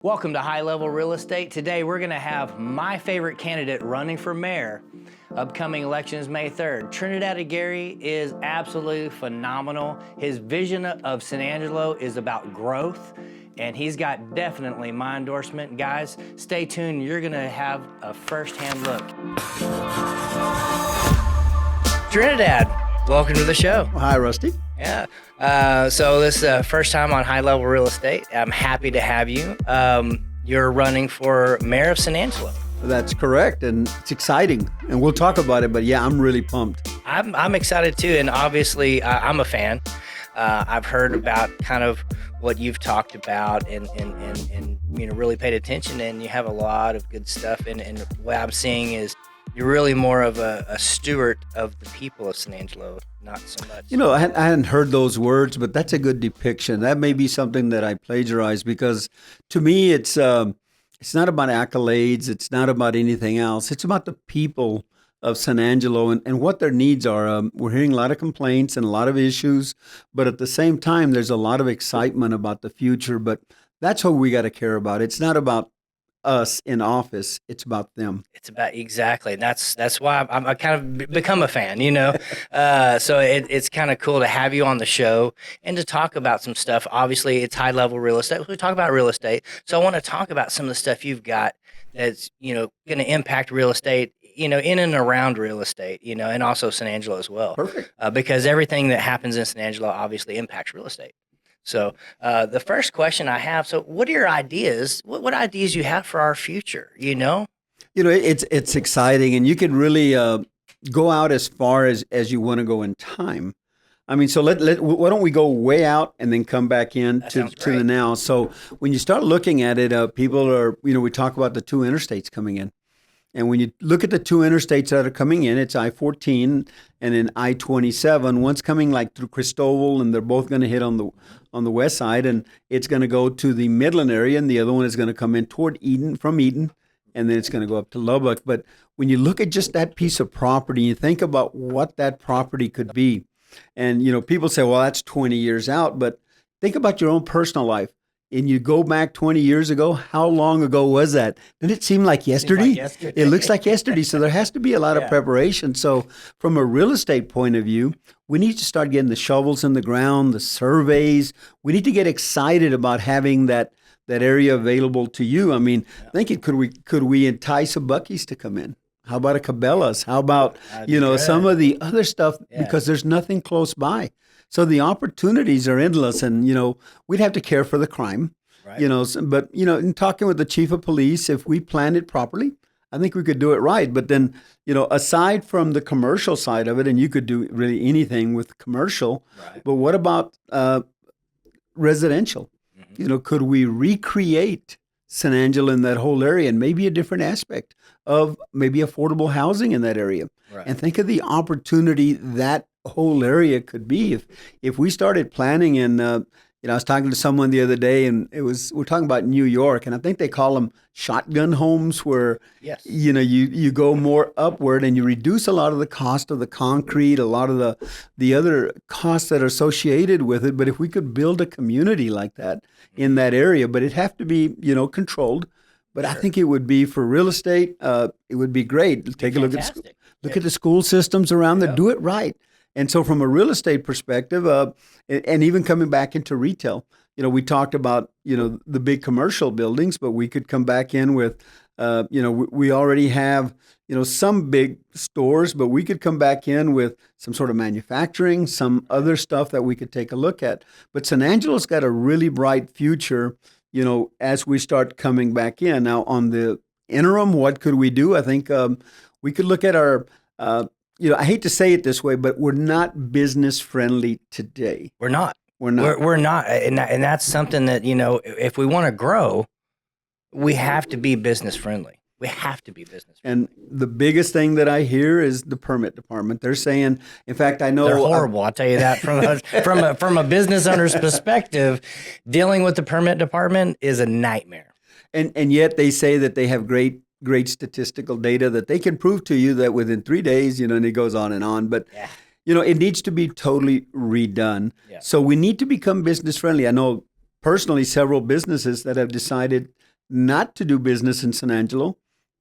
Welcome to High Level Real Estate. Today we're going to have my favorite candidate running for mayor. Upcoming election is May 3rd. Trinidad Aguirre is absolutely phenomenal. His vision of San Angelo is about growth, and he's got definitely my endorsement. Guys, stay tuned. You're going to have a first-hand look. Trinidad, welcome to the show. Hi, Rusty. Yeah. So this is first time on High Level Real Estate. I'm happy to have you. You're running for mayor of San Angelo. That's correct, and it's exciting, and we'll talk about it, but yeah, I'm really pumped. I'm excited too, and obviously I'm a fan. I've heard about kind of what you've talked about and really paid attention, and you have a lot of good stuff, and what I'm seeing is you're really more of a steward of the people of San Angelo, not so much. You know, I hadn't heard those words, but that's a good depiction. That may be something that I plagiarized, because to me, it's not about accolades. It's not about anything else. It's about the people of San Angelo and what their needs are. We're hearing a lot of complaints and a lot of issues, but at the same time, there's a lot of excitement about the future. But that's what we got to care about. It's not about us in office, it's about them. It's about exactly. That's why I kind of become a fan, you know. So it's kind of cool to have you on the show and to talk about some stuff. Obviously, it's high level real estate. We talk about real estate, so I want to talk about some of the stuff you've got that's going to impact real estate, in and around real estate, and also San Angelo as well. Perfect. Because everything that happens in San Angelo obviously impacts real estate. So the first question I have, so what are your ideas? What ideas you have for our future, It's exciting, and you can really go out as far as you want to go in time. I mean, so why don't we go way out and then come back in to the now? So when you start looking at it, people are, we talk about the two interstates coming in. And when you look at the two interstates that are coming in, it's I-14 and then I-27. One's coming like through Cristobal, and they're both going to hit on the west side, and it's going to go to the Midland area, and the other one is going to come in toward Eden, from Eden, and then it's going to go up to Lubbock. But when you look at just that piece of property, you think about what that property could be. And, people say, well, that's 20 years out, but think about your own personal life. And you go back 20 years ago, how long ago was that? Did it seem like yesterday? It looks like yesterday. So there has to be a lot of preparation. So from a real estate point of view, we need to start getting the shovels in the ground, the surveys. We need to get excited about having that area available to you. I mean, thinking, could we entice a Buc-ee's to come in? How about a Cabela's? How about, some of the other stuff, because there's nothing close by. So the opportunities are endless, and, we'd have to care for the crime, right. But, in talking with the chief of police, if we planned it properly, I think we could do it right. But then, aside from the commercial side of it, and you could do really anything with commercial, right. But what about residential? Mm-hmm. Could we recreate San Angelo in that whole area, and maybe a different aspect of maybe affordable housing in that area? Right. And think of the opportunity that whole area could be if we started planning. And I was talking to someone the other day, and we're talking about New York, and I think they call them shotgun homes, where you go more upward and you reduce a lot of the cost of the concrete, a lot of the other costs that are associated with it. But if we could build a community like that in that area, but it'd have to be controlled. But sure. I think it would be, for real estate, it would be great. Take a look at the school systems around there. Do it right. And so from a real estate perspective, and even coming back into retail, we talked about, the big commercial buildings, but we could come back in with, we already have, some big stores, but we could come back in with some sort of manufacturing, some other stuff that we could take a look at. But San Angelo's got a really bright future, as we start coming back in. Now, on the interim, what could we do? I think we could look at our I hate to say it this way, but we're not business friendly today. We're not. We're not. And that's something that, if we want to grow, we have to be business friendly. We have to be business friendly. And the biggest thing that I hear is the permit department. They're saying, in fact, I know they're horrible. I'll tell you that from a business owner's perspective, dealing with the permit department is a nightmare. And yet they say that they have great statistical data that they can prove to you that within 3 days, and it goes on and on. But, it needs to be totally redone. Yeah. So we need to become business friendly. I know personally several businesses that have decided not to do business in San Angelo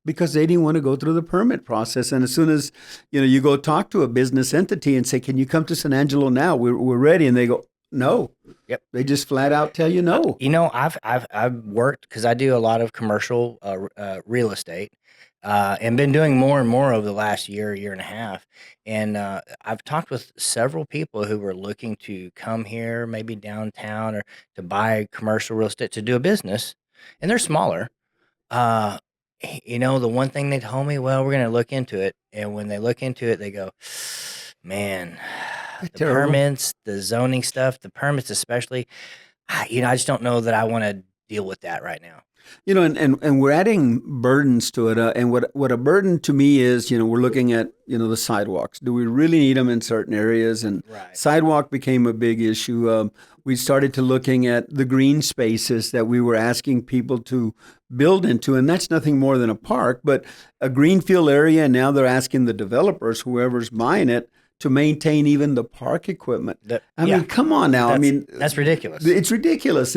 because they didn't want to go through the permit process. And as soon as, you go talk to a business entity and say, can you come to San Angelo now? We're ready. And they go, no. Yep. They just flat out tell you no. I've worked because I do a lot of commercial real estate, and been doing more and more over the last year and a half. And I've talked with several people who were looking to come here, maybe downtown, or to buy commercial real estate to do a business, and they're smaller. Uh, the one thing they told me, well, we're going to look into it, and when they look into it, they go, man, the Terrible. permits, the zoning stuff, the permits especially. I just don't know that I want to deal with that right now. And we're adding burdens to it. And what a burden to me is, we're looking at, the sidewalks. Do we really need them in certain areas? And Right. sidewalk became a big issue. We started to looking at the green spaces that we were asking people to build into. And that's nothing more than a park, but a greenfield area. And now they're asking the developers, whoever's buying it, to maintain even the park equipment. I mean, come on now. That's ridiculous. It's ridiculous.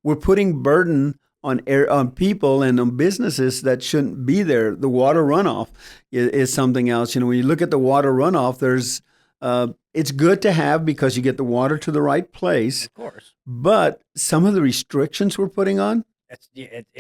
We're putting burden on people and on businesses that shouldn't be there. The water runoff is something else. When you look at the water runoff, there's it's good to have because you get the water to the right place. Of course. But some of the restrictions we're putting on, it's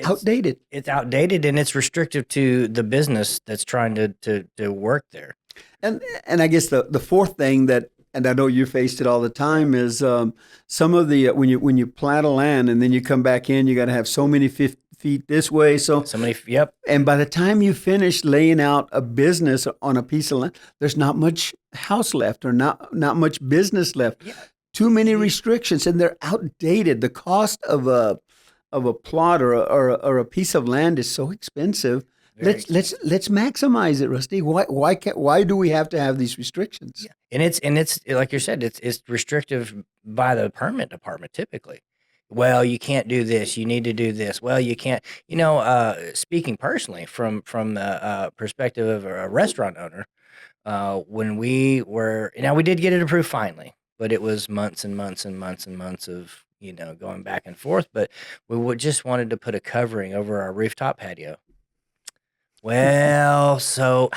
outdated. It's outdated, and it's restrictive to the business that's trying to work there. And I guess the fourth thing that, and I know you faced it all the time, is some of the when you plat a land and then you come back in, you got to have so many feet this way, so many. Yep. And by the time you finish laying out a business on a piece of land, there's not much house left or not much business left. Yeah. Too many restrictions, and they're outdated. The cost of a plot or a piece of land is so expensive. Let's maximize it, Rusty. Why do we have to have these restrictions? Yeah. And it's like you said, it's restrictive by the permit department typically. Well, you can't do this. You need to do this. Well, you can't. Speaking personally from the perspective of a restaurant owner, when we did get it approved finally, but it was months and months and months and months of going back and forth. But we just wanted to put a covering over our rooftop patio. Well, so,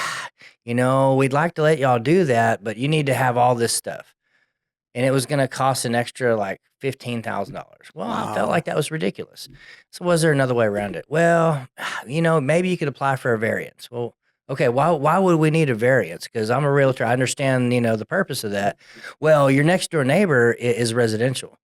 we'd like to let y'all do that, but you need to have all this stuff. And it was going to cost an extra like $15,000. Well, wow. I felt like that was ridiculous. So was there another way around it? Well, maybe you could apply for a variance. Well, okay, why would we need a variance? Because I'm a realtor. I understand, the purpose of that. Well, your next door neighbor is residential.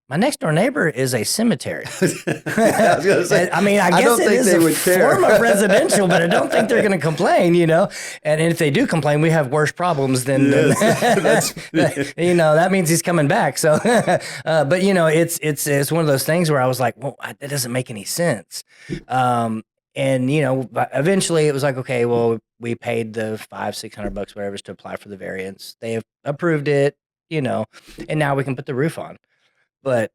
My next door neighbor is a cemetery. I guess it is a form of residential, but I don't think they're going to complain, And if they do complain, we have worse problems than that means he's coming back. So, but it's one of those things where I was like, well, that doesn't make any sense. And eventually it was like, okay, well, we paid the $500-600 whatever it is to apply for the variance. They have approved it, and now we can put the roof on. But,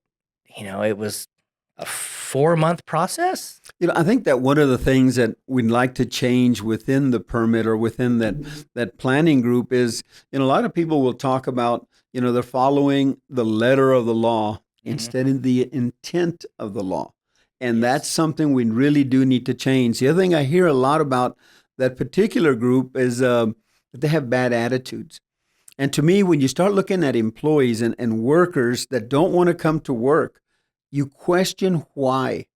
it was a 4-month process. I think that one of the things that we'd like to change within the permit or within that planning group is, a lot of people will talk about, they're following the letter of the law instead of the intent of the law. And that's something we really do need to change. The other thing I hear a lot about that particular group is that they have bad attitudes. And to me, when you start looking at employees and workers that don't want to come to work, you question why.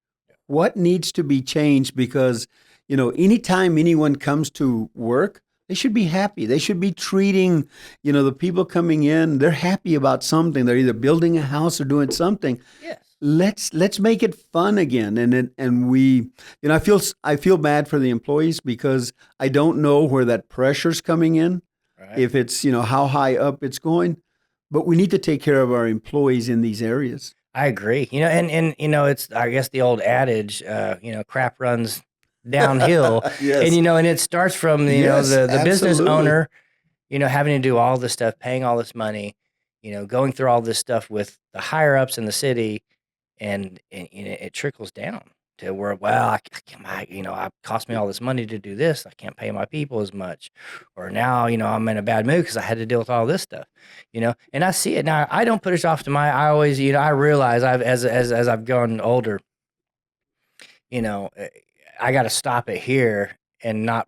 What needs to be changed? Because, anytime anyone comes to work, they should be happy. They should be treating, the people coming in, they're happy about something. They're either building a house or doing something. Yes. Let's make it fun again. And we, I feel bad for the employees because I don't know where that pressure's coming in. Right. If it's, how high up it's going, but we need to take care of our employees in these areas. I agree. And it's, I guess, the old adage, crap runs downhill. Yes. And, it starts from, the business owner, having to do all this stuff, paying all this money, going through all this stuff with the higher ups in the city, and it trickles down to where, well, it cost me all this money to do this. I can't pay my people as much. Or now, I'm in a bad mood because I had to deal with all this stuff, and I see it now. I don't put it off to I always, I realize as I've gone older, I got to stop it here and not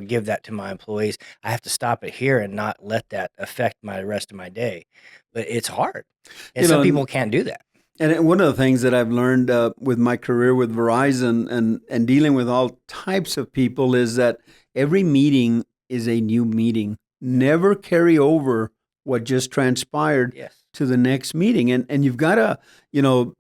give that to my employees. I have to stop it here and not let that affect my rest of my day. But it's hard, and You some know, people can't do that. and one of the things that I've learned with my career with Verizon and dealing with all types of people is that every meeting is a new meeting. Never carry over what just transpired Yes, to the next meeting. And you've got to,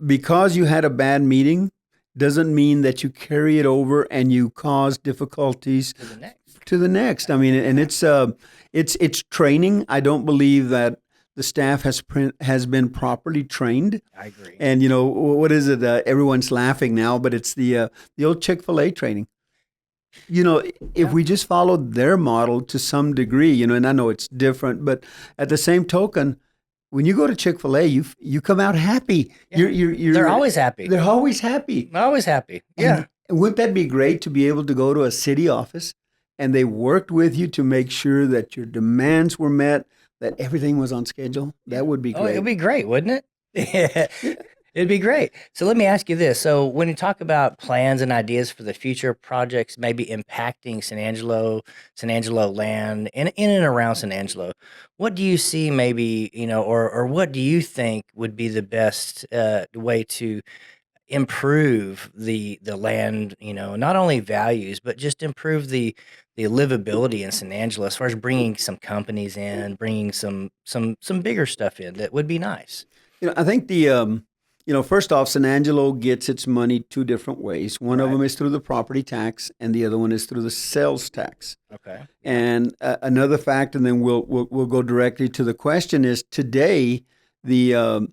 because you had a bad meeting doesn't mean that you carry it over and you cause difficulties to the next. to the next. I mean, and it's training. I don't believe that the staff has been properly trained. I agree. And what is it? Everyone's laughing now, but it's the old Chick-fil-A training. If we just followed their model to some degree, and I know it's different, but at the same token, when you go to Chick-fil-A, you come out happy. Yeah. They're always happy. They're always happy. They're always happy. Yeah. And wouldn't that be great to be able to go to a city office and they worked with you to make sure that your demands were met, that everything was on schedule? That would be great. Oh, it'd be great, wouldn't it? It'd be great. So let me ask you this. So when you talk about plans and ideas for the future projects maybe impacting San Angelo land, in and around San Angelo, what do you see maybe, or what do you think would be the best way to improve the land, not only values, but just improve the livability in San Angelo as far as bringing some companies in, bringing some bigger stuff in that would be nice. I think first off, San Angelo gets its money two different ways. One of them is through the property tax, and the other one is through the sales tax. Okay. And another fact, and then we'll go directly to the question, is today the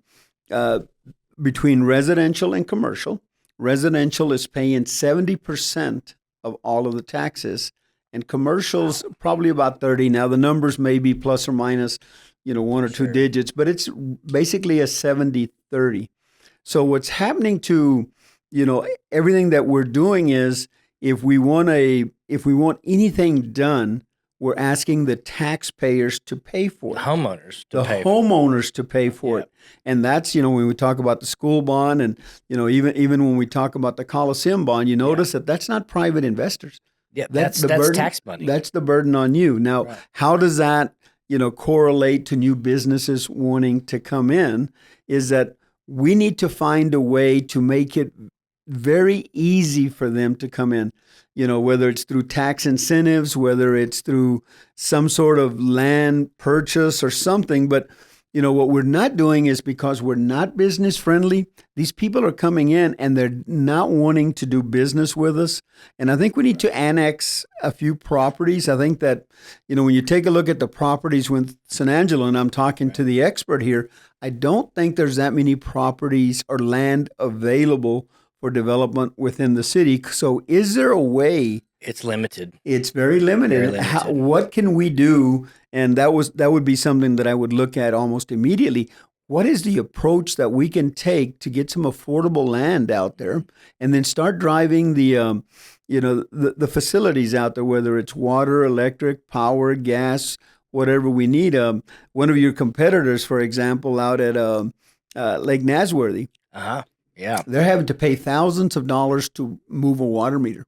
between residential and commercial, residential is paying 70% of all of the taxes, and commercial's probably about 30. Now the numbers may be plus or minus, one or two digits, but it's basically a 70-30. So what's happening to, everything that we're doing is if we want anything done, we're asking the taxpayers to pay for it. Homeowners to pay for it. And that's, when we talk about the school bond and, even when we talk about the Coliseum bond, you notice that that's not private investors. Yeah, that's tax money. That's the burden on you. Now, how does that, correlate to new businesses wanting to come in is that we need to find a way to make it very easy for them to come in, whether it's through tax incentives, whether it's through some sort of land purchase or something. But, what we're not doing is because we're not business friendly, these people are coming in and they're not wanting to do business with us. And I think we need to annex a few properties. I think that, when you take a look at the properties with San Angelo, and I'm talking to the expert here, I don't think there's that many properties or land available for development within the city. So is there a way? It's limited. It's very limited. Very limited. What can we do? And that would be something that I would look at almost immediately. What is the approach that we can take to get some affordable land out there and then start driving the facilities out there, whether it's water, electric, power, gas, whatever we need. One of your competitors, for example, out at Lake Nasworthy, yeah, they're having to pay thousands of dollars to move a water meter,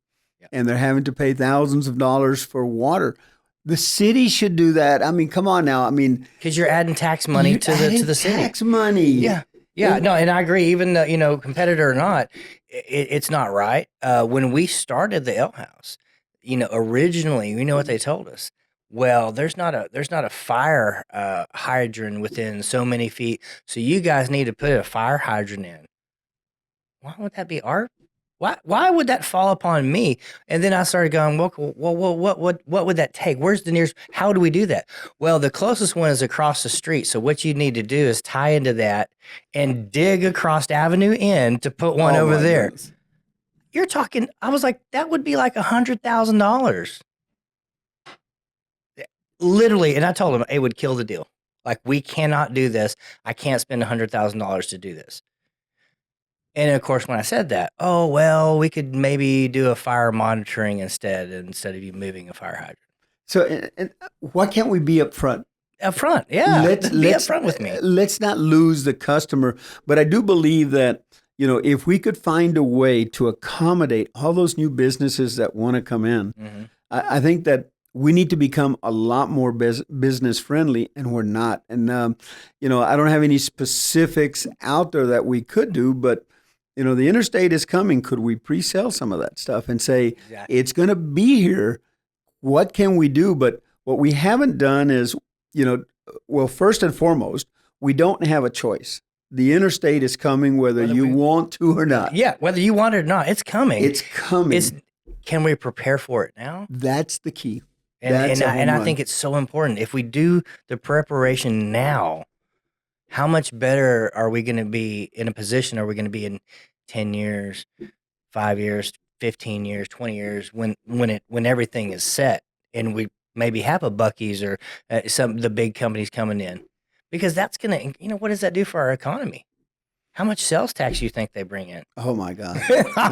and they're having to pay thousands of dollars for water. The city should do that. I mean, come on now. I mean, because you're adding tax money to the city. Tax money. Yeah. No, and I agree. Even competitor or not, it's not right. When we started the Ale House, originally, what they told us. Well, there's not a fire hydrant within so many feet, so you guys need to put a fire hydrant in. Why would that be art? Why would that fall upon me? And then I started going, well, what would that take? Where's the nearest? How do we do that? Well, the closest one is across the street. So what you need to do is tie into that and dig across Avenue N to put one over there. Goodness. You're talking. I was like, that would be like $100,000. Literally, and I told him it would kill the deal. Like, we cannot do this. I can't spend $100,000 to do this. And of course, when I said that, oh, well, we could maybe do a fire monitoring instead of you moving a fire hydrant. So why can't we be up front? Up front, yeah. Let's be up front with me. Let's not lose the customer. But I do believe that, if we could find a way to accommodate all those new businesses that want to come in, I think that we need to become a lot more business friendly, and we're not. And, I don't have any specifics out there that we could do, but, the interstate is coming. Could we pre-sell some of that stuff and say, it's going to be here? What can we do? But what we haven't done is, well, first and foremost, we don't have a choice. The interstate is coming whether you want to or not. Yeah, whether you want it or not, it's coming. It's coming. Can we prepare for it now? That's the key. And I think it's so important. If we do the preparation now, how much better are we going to be in a position? Are we going to be in 10 years, 5 years, 15 years, 20 years when everything is set and we maybe have a Buc-ee's or some of the big companies coming in? Because that's going to, what does that do for our economy? How much sales tax do you think they bring in? Oh my God!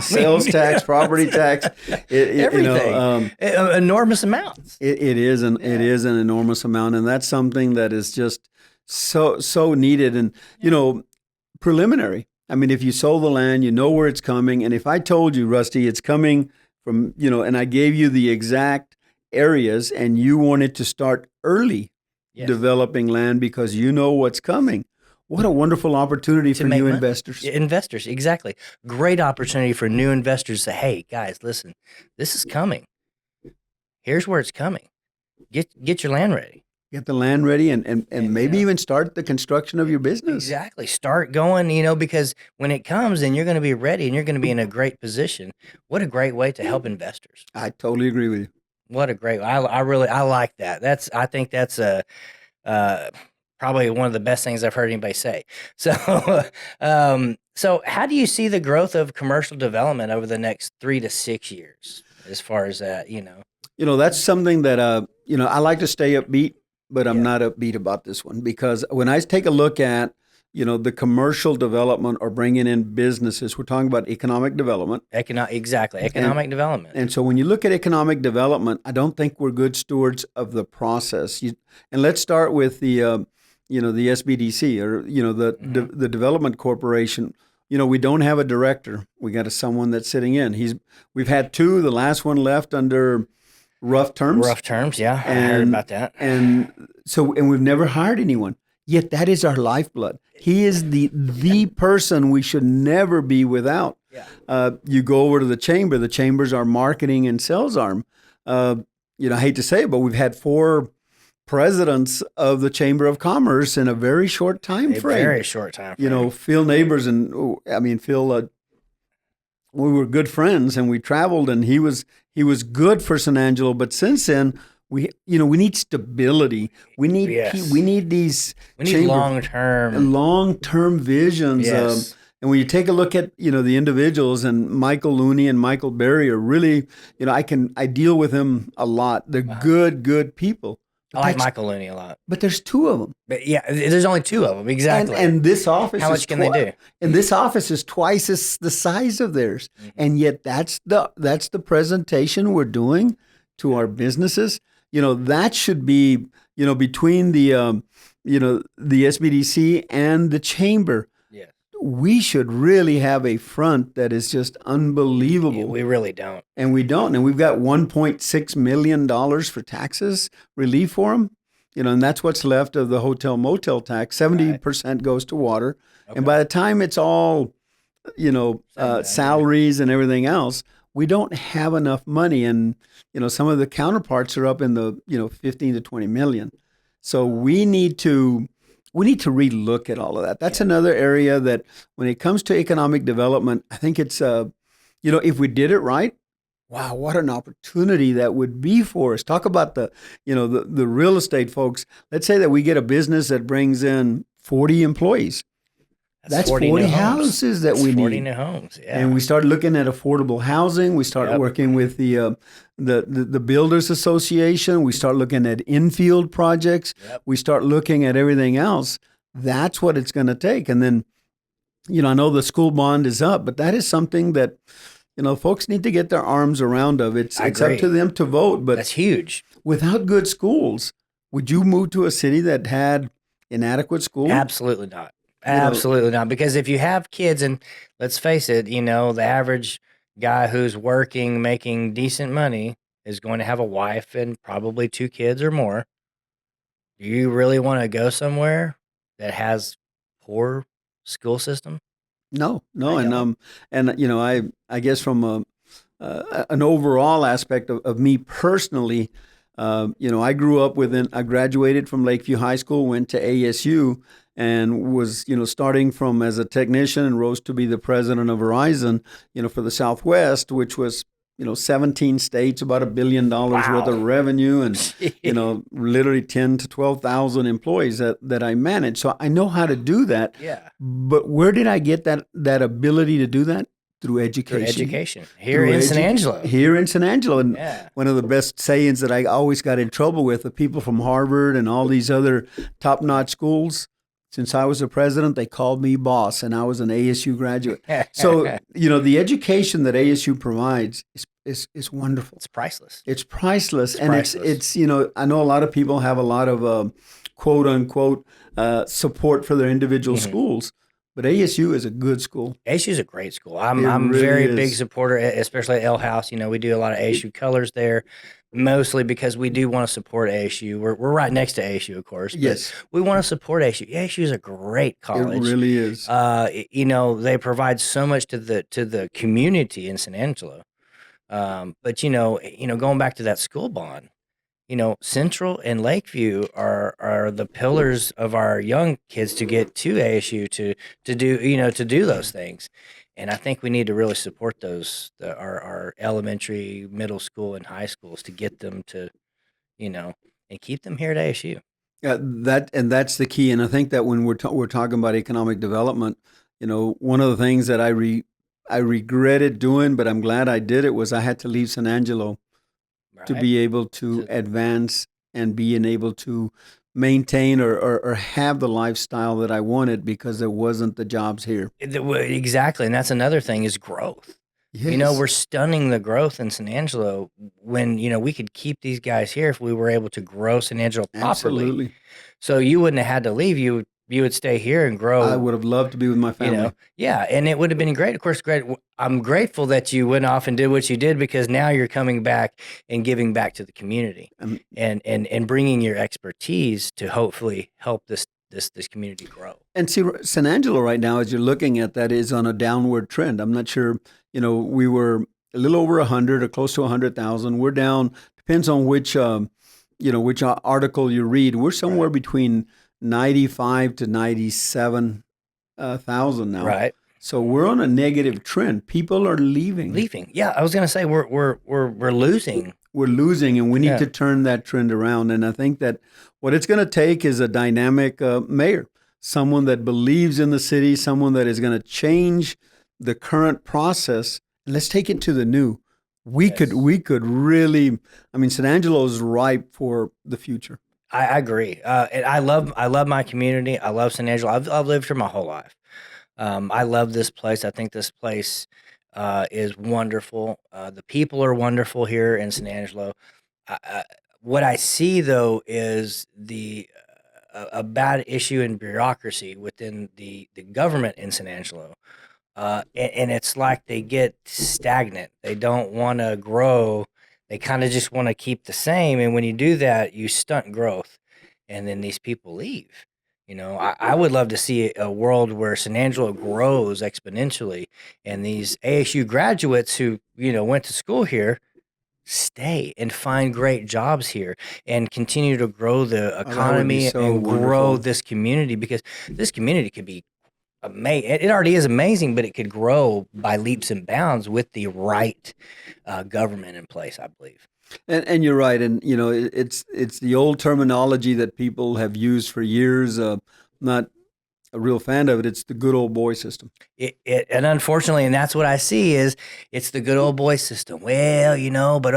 Sales tax, property tax, everything, enormous amounts. It is an enormous amount, and that's something that is just so needed. And preliminary. I mean, if you sold the land, you know where it's coming. And if I told you, Rusty, it's coming from, and I gave you the exact areas, and you wanted to start early developing land because you know what's coming. What a wonderful opportunity for new investors. Investors, exactly. Great opportunity for new investors to say, hey, guys, listen, this is coming. Here's where it's coming. Get your land ready. Get the land ready and maybe even start the construction of your business. Exactly. Start going, because when it comes, then you're going to be ready and you're going to be in a great position. What a great way to help investors. I totally agree with you. What a great, I like that. I think that's probably one of the best things I've heard anybody say. So, so how do you see the growth of commercial development over the next 3 to 6 years as far as that, that's something that, I like to stay upbeat, but I'm not upbeat about this one because when I take a look at, the commercial development or bringing in businesses, we're talking about economic development. Economic development. And so when you look at economic development, I don't think we're good stewards of the process. And let's start with the SBDC or, the Development Corporation. We don't have a director. We got someone that's sitting in. We've had 2. The last one left under rough terms. Yeah. I heard about that. And we've never hired anyone. Yet that is our lifeblood. He is the person we should never be without. Yeah. You go over to the chamber. The chamber's our marketing and sales arm. I hate to say it, but we've had 4 presidents of the Chamber of Commerce in a very short time frame. Very short time frame. Phil Neighbors Phil. We were good friends, and we traveled, and he was good for San Angelo. But since then, we need stability. We need these long term visions. Yes. And when you take a look at the individuals, and Michael Looney and Michael Berry are really I deal with them a lot. They're good people. I like Michael Looney a lot. But there's 2 of them. But there's only 2 of them, exactly. And this office How much can they do? And this office is twice the size of theirs. Mm-hmm. And yet that's the presentation we're doing to our businesses. That should be, between the SBDC and the chamber. Yes. We should really have a front that is just unbelievable. Yeah, we really don't. And we don't. And we've got $1.6 million for taxes relief for them. And that's what's left of the hotel motel tax. 70% goes to water. Okay. And by the time it's all, salaries and everything else, we don't have enough money. And, some of the counterparts are up in the, 15 to 20 million. So we need to relook at all of that. That's another area that when it comes to economic development, I think it's, if we did it right, wow, what an opportunity that would be for us. Talk about the real estate folks. Let's say that we get a business that brings in 40 employees. That's 40 houses that we need. 40 new homes, yeah. And we start looking at affordable housing. We start working with the Builders Association. We start looking at infield projects. Yep. We start looking at everything else. That's what it's going to take. And then, I know the school bond is up, but that is something that, folks need to get their arms around of. It's up to them to vote. But that's huge. Without good schools, would you move to a city that had inadequate schools? Absolutely not. Absolutely not. Because if you have kids, and let's face it, the average guy who's working, making decent money is going to have a wife and probably 2 kids or more. Do you really want to go somewhere that has poor school system? No, no, I and don't. I guess from an overall aspect of me personally, I grew up I graduated from Lakeview High School, went to ASU, and was starting from as a technician and rose to be the president of Verizon, for the Southwest, which was 17 states, about $1 billion worth of Wow. revenue, and literally 10 to 12,000 employees that I managed. So I know how to do that. Yeah. But where did I get that ability to do that? Through Through education. education here in San Angelo. Here in San Angelo. And Yeah. one of the best sayings that I always got in trouble with, the people from Harvard and all these other top-notch schools, since I was the president, they called me boss, and I was an ASU graduate. So, the education that ASU provides is wonderful. It's priceless. It's priceless. It's and priceless. it's I know a lot of people have a lot of quote unquote support for their individual schools, but ASU is a good school. ASU is a great school. It I'm really very is. big supporter, especially at L House. We do a lot of ASU colors there, mostly because we do want to support ASU. We're right next to ASU, of course. But Yes. we want to support ASU. ASU is a great college. It really is. They provide so much to the community in San Angelo. But going back to that school bond, Central and Lakeview are the pillars of our young kids to get to ASU to do those things. And I think we need to really support our elementary, middle school, and high schools to get them to, and keep them here at ASU. That's the key. And I think that when we're talking about economic development, one of the things that I regretted doing, but I'm glad I did it, was I had to leave San Angelo to Right? be able to advance and being able to maintain or have the lifestyle that I wanted, because there wasn't the jobs here. Exactly. And that's another thing is growth. Yes. We're stunning the growth in San Angelo when, we could keep these guys here if we were able to grow San Angelo properly. Absolutely. So you wouldn't have had to leave. You would stay here and grow. I would have loved to be with my family. Yeah, and it would have been great. Of course, great. I'm grateful that you went off and did what you did, because now you're coming back and giving back to the community and bringing your expertise to hopefully help this community grow. And see, San Angelo right now, as you're looking at that, is on a downward trend. I'm not sure, we were a little over 100 or close to 100,000. We're down, depends on which article you read. We're somewhere between 95 to 97,000 now. Right. So we're on a negative trend. People are leaving. Yeah, I was gonna say we're losing. We're losing, and we need to turn that trend around. And I think that what it's going to take is a dynamic mayor, someone that believes in the city, someone that is going to change the current process. Let's take it to the new. We could really. I mean, San Angelo is ripe for the future. I agree. And I love my community. I love San Angelo. I've lived here my whole life. I love this place. I think this place is wonderful. The people are wonderful here in San Angelo. What I see, though, is a bad issue in bureaucracy within the government in San Angelo. And it's like they get stagnant. They don't want to grow. They kind of just want to keep the same. And when you do that, you stunt growth. And then these people leave. I would love to see a world where San Angelo grows exponentially, and these ASU graduates who, went to school here stay and find great jobs here and continue to grow the economy and grow this community, because this community could be amazing. It already is amazing, but it could grow by leaps and bounds with the right government in place, I believe. And you're right, and it's the old terminology that people have used for years. Not a real fan of it. It's the good old boy system. And unfortunately, and that's what I see is it's the good old boy system. Well, but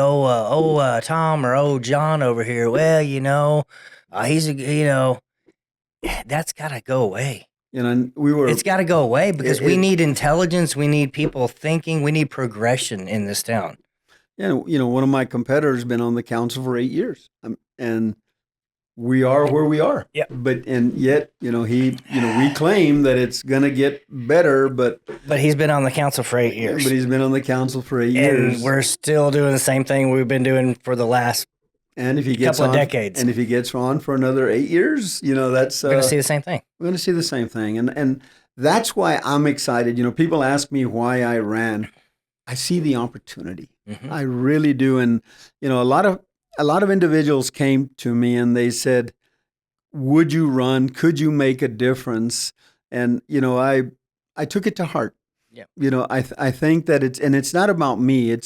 Tom or John over here. Well, he's that's gotta go away. It's got to go away, because we need intelligence. We need people thinking. We need progression in this town. Yeah, one of my competitors has been on the council for 8 years, and we are where we are. Yep. But and yet, we claim that it's going to get better, but he's been on the council for 8 years. But he's been on the council for 8 and years. we're still doing the same thing we've been doing for the last couple of decades. And if he gets on for another 8 years, that's we're going to see the same thing. We're going to see the same thing, and that's why I'm excited. People ask me why I ran. I see the opportunity. Mm-hmm. I really do, and a lot of individuals came to me and they said, "Would you run? Could you make a difference?" And I took it to heart. Yeah. I think that it's not about me.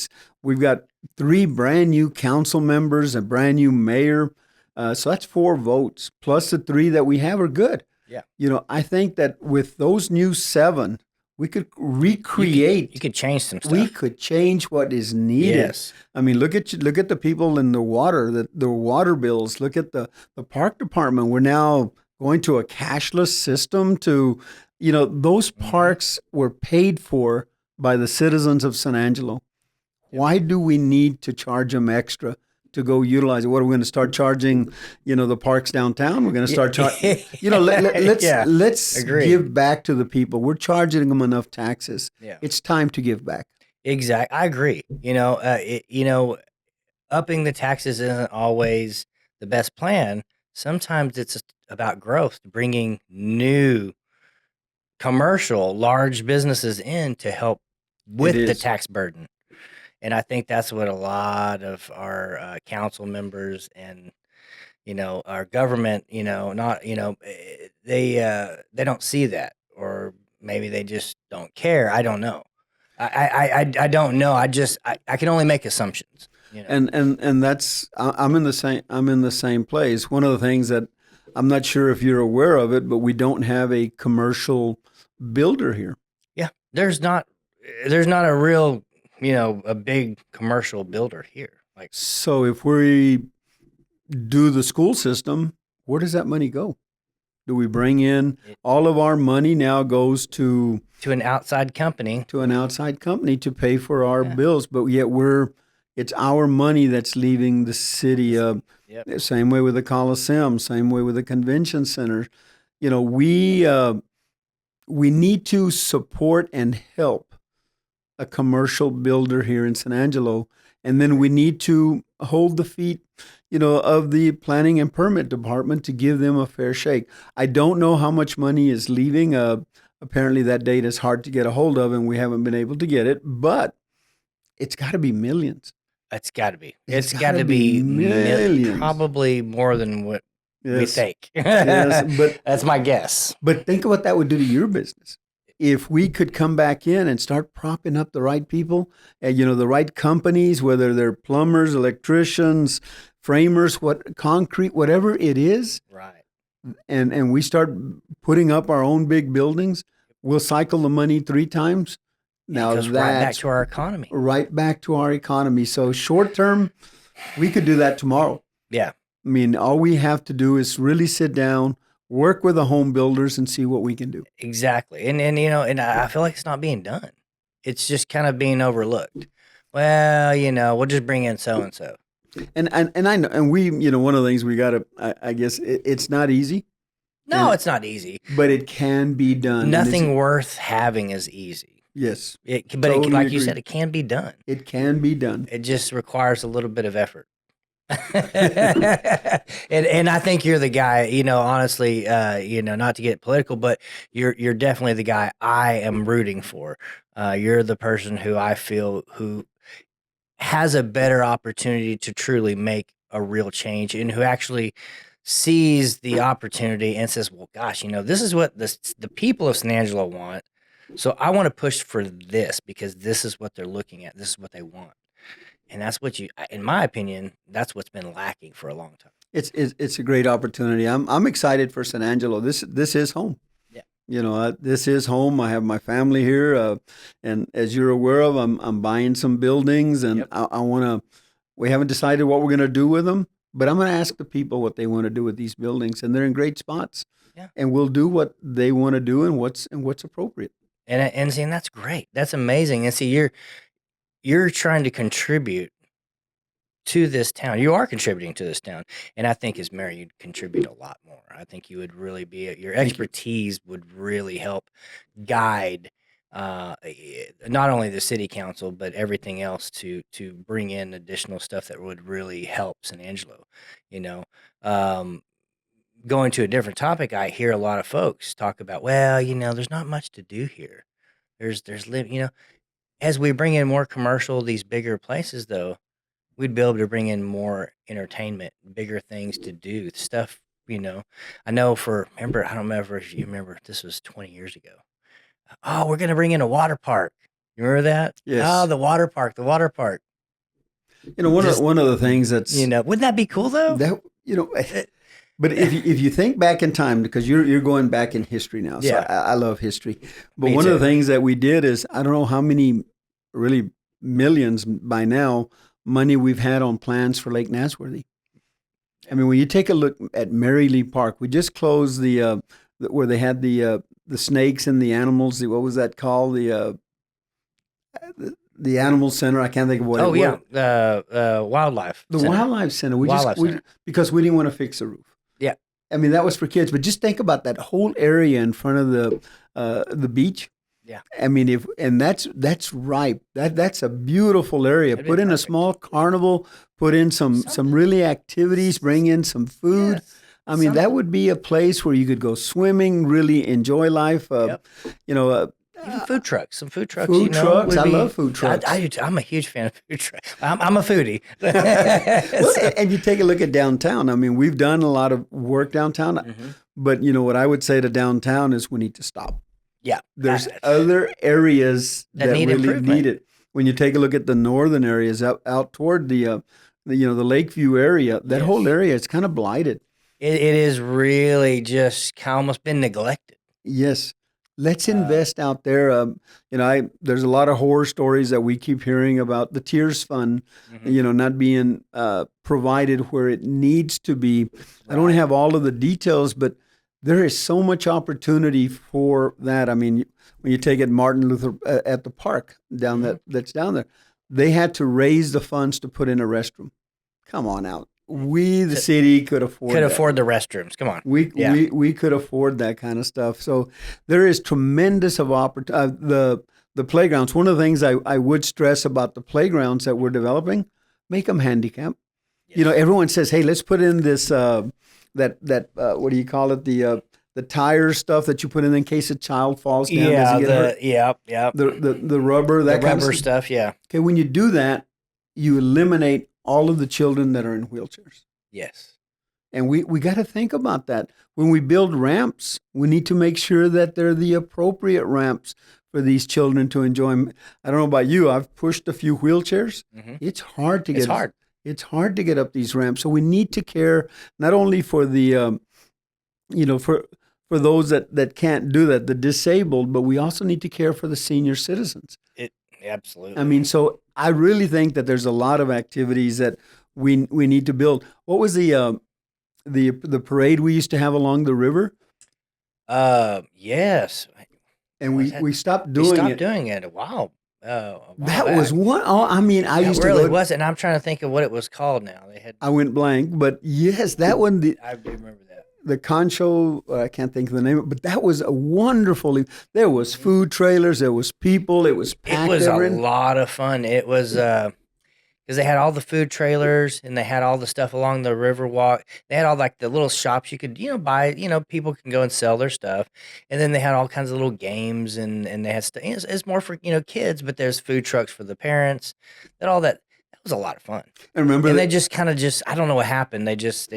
We've got 3 brand new council members, a brand new mayor. So that's 4 votes plus the 3 that we have are good. Yeah. I think that with those new 7, we could recreate. You could change some stuff. We could change what is needed. Yes. I mean, look at the people in the water, the water bills. Look at the park department. We're now going to a cashless system to, those parks were paid for by the citizens of San Angelo. Why do we need to charge them extra to go utilize it? What are we going to start charging, the parks downtown? We're going to start charging, let's give back to the people. We're charging them enough taxes. Yeah. It's time to give back. Exactly. I agree. Upping the taxes isn't always the best plan. Sometimes it's about growth, bringing new commercial large businesses in to help with the tax burden. And I think that's what a lot of our council members and our government, they don't see that, or maybe they just don't care. I don't know. I don't know. I can only make assumptions. And that's I'm in the same place. One of the things that I'm not sure if you're aware of it, but we don't have a commercial builder here. Yeah, there's not a real a big commercial builder here. So if we do the school system, where does that money go? Do we bring in all of our money now goes to an outside company to pay for our bills, but yet it's our money that's leaving the city. Yep. Same way with the Coliseum, same way with the convention center. We need to support and help a commercial builder here in San Angelo, and then we need to hold the feet, of the planning and permit department to give them a fair shake. I don't know how much money is leaving. Apparently that data is hard to get a hold of, and we haven't been able to get it, but it's got to be millions. It's got to be. It's got to be millions. Probably more than what we think. Yes, but that's my guess. But think of what that would do to your business. If we could come back in and start propping up the right people, the right companies, whether they're plumbers, electricians, framers, concrete, whatever it is, right? And we start putting up our own big buildings, we'll cycle the money 3 times. Now that's right back to our economy. Right back to our economy. So short term, we could do that tomorrow. Yeah. I mean, all we have to do is really sit down, work with the home builders, and see what we can do. Exactly. And I feel like it's not being done. It's just kind of being overlooked. Well, we'll just bring in so and so. And I know, and we, one of the things we got to, I guess it's not easy. No, it's not easy. But it can be done. Nothing worth having is easy. Yes. Like you said, it can be done. It can be done. It just requires a little bit of effort. and I think you're the guy, honestly, not to get political, but you're definitely the guy I am rooting for. You're the person who I feel who has a better opportunity to truly make a real change, and who actually sees the opportunity and says, well, gosh, this is what the people of San Angelo want. So I want to push for this because this is what they're looking at. This is what they want. And that's what in my opinion, that's what's been lacking for a long time. It's a great opportunity. I'm excited for San Angelo. This is home. Yeah. This is home. I have my family here, and as you're aware of, I'm buying some buildings, and yep. We haven't decided what we're going to do with them, but I'm going to ask the people what they want to do with these buildings, and they're in great spots. Yeah. And we'll do what they want to do and what's appropriate. And that's great. That's amazing. And see, you're trying to contribute to this town. You are contributing to this town, and I think as mayor, you'd contribute a lot more. I think you would really be your expertise would really help guide not only the city council but everything else to bring in additional stuff that would really help San Angelo. You know, going to a different topic, I hear a lot of folks talk about, well, there's not much to do here. As we bring in more commercial, these bigger places, though, we'd be able to bring in more entertainment, bigger things to do, stuff. I know I don't remember if you remember, this was 20 years ago. Oh, we're going to bring in a water park. You remember that? Yes. Oh, the water park. One of the things that's wouldn't that be cool though? But if you think back in time, because you're going back in history now, so Yeah. I love history. But Me one too. of the things that we did is, I don't know how many, really millions by now, money we've had on plans for Lake Nasworthy. I mean, when you take a look at Mary Lee Park, we just closed where they had the snakes and the animals. What was that called? The animal center. I can't think of what. Oh yeah, wildlife. The center. Wildlife Center. Center. Because we didn't want to fix the roof. Yeah. I mean, that was for kids. But just think about that whole area in front of the beach. Yeah. I mean, that's ripe. That's a beautiful area. That'd be Put in a perfect. small carnival. Put in some really activities. Bring in some food. Yes. I mean, that would be a place where you could go swimming, really enjoy life. Yep. Even food trucks. Some food trucks. Would I be- love food trucks. I do too. I'm a huge fan of food trucks. I'm a foodie. Well, and you take a look at downtown. I mean, we've done a lot of work downtown, Mhm. but what I would say to downtown is we need to stop. Yeah. There's other areas That that need really improvement. need it. When you take a look at the northern areas out toward the Lakeview area, that Yes. whole area is kind of blighted. It is really just almost been neglected. Yes. Let's invest out there. There's a lot of horror stories that we keep hearing about the Tears Fund, Mhm. not being provided where it needs to be. I don't have all of the details, but there is so much opportunity for that. I mean, when you take it Martin Luther at the park that's down there, they had to raise the funds to put in a restroom. Come on out. We, the city, could afford Could that. afford the restrooms. Come on. We could afford that kind of stuff. So there is tremendous of opportunity. The playgrounds. One of the things I would stress about the playgrounds that we're developing, make them handicap. Yes. Everyone says, "Hey, let's put in this what do you call it? The tire stuff that you put in case a child falls down. Yeah. Does he get hurt? Yeah. The rubber, that The kind rubber of stuff. Yeah. Okay, when you do that, you eliminate all of the children that are in wheelchairs. Yes. And we got to think about that. When we build ramps, we need to make sure that they're the appropriate ramps for these children to enjoy. I don't know about you. I've pushed a few wheelchairs. Mhm. It's hard to get. It's hard. It's hard to get up these ramps. So we need to care not only for the, for those that can't do that, the disabled, but we also need to care for the senior citizens. Absolutely. I mean, so I really think that there's a lot of activities that we need to build. What was the parade we used to have along the river? Yes. And Was that- we stopped We doing stopped it. doing it. Wow. That was one. Oh, I mean, I It used really to go. was, and I'm trying to think of what it was called now. They had. I went blank, but yes, that one, I do remember that. the concho. I can't think of the name, but that was a wonderful. There was food trailers, there was people, it was packed. It was a everything. lot of fun. It was because they had all the food trailers and they had all the stuff along the river walk. They had all like the little shops you could buy. People can go and sell their stuff, and then they had all kinds of little games and they had stuff. It's more for kids, but there's food trucks for the parents. And all that. That was a lot of fun. And remember, And that they just kind of I don't know what happened. They just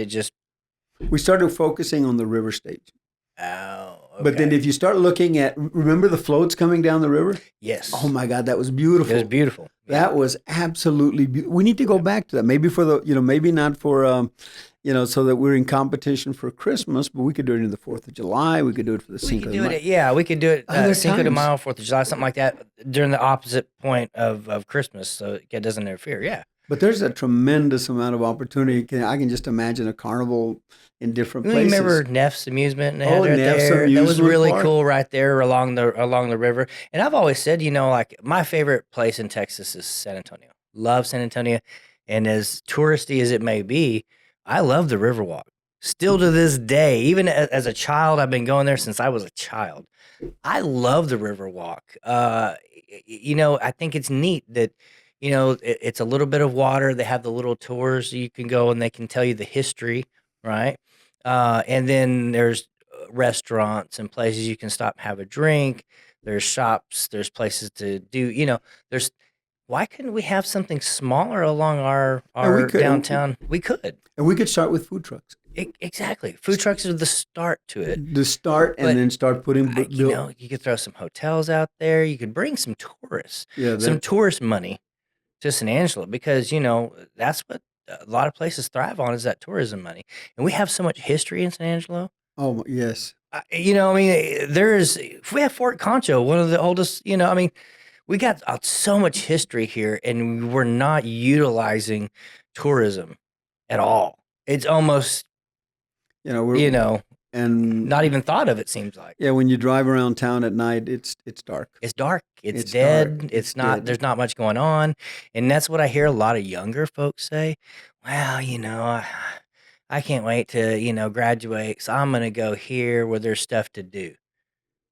we started focusing on the river stage. oh. But then, okay. if you start looking at, remember the floats coming down the river? Yes. Oh my God, that was It beautiful. was beautiful. That was absolutely beautiful. We need to go back to that. Maybe for the, maybe not for, so that we're in competition for Christmas, but we could do it in the 4th of July. We could do it for the We Cinco could de do Mayo. it. Yeah, we could do it. Other Cinco de times. Mayo, 4th of July, something like that, during the opposite point of Christmas, so it doesn't interfere. Yeah. But there's a tremendous amount of opportunity. I can just imagine a carnival in different You places. remember Neff's Amusement? And they had Oh, it right Neff's there? That was Amusement really Park. cool right there along the river. And I've always said, like my favorite place in Texas is San Antonio. Love San Antonio. And as touristy as it may be, I love the Riverwalk. Still to this day, even as a child, I've been going there since I was a child. I love the Riverwalk. I think it's neat that, it's a little bit of water. They have the little tours you can go and they can tell you the history, right? And then there's restaurants and places you can stop and have a drink. There's shops. There's places to do. There's why couldn't we have something smaller along our And we could, downtown? We could. and we could start with food trucks. Exactly. Food trucks are the start to it. To start and But then start putting you could throw some hotels out there. You could bring some tourists, yeah, some that, tourist money to San Angelo because, that's what a lot of places thrive on is that tourism money. And we have so much history in San Angelo. oh yes. We have Fort Concho, one of the oldest, we got so much history here and we're not utilizing tourism at all. It's almost, And not even thought of, it seems like. yeah, when you drive around town at night, it's dark. It's dark. It's It's dead. dark. It's It's not. dead. There's not much going on, and that's what I hear a lot of younger folks say. Well, I can't wait to graduate, so I'm gonna go here where there's stuff to do.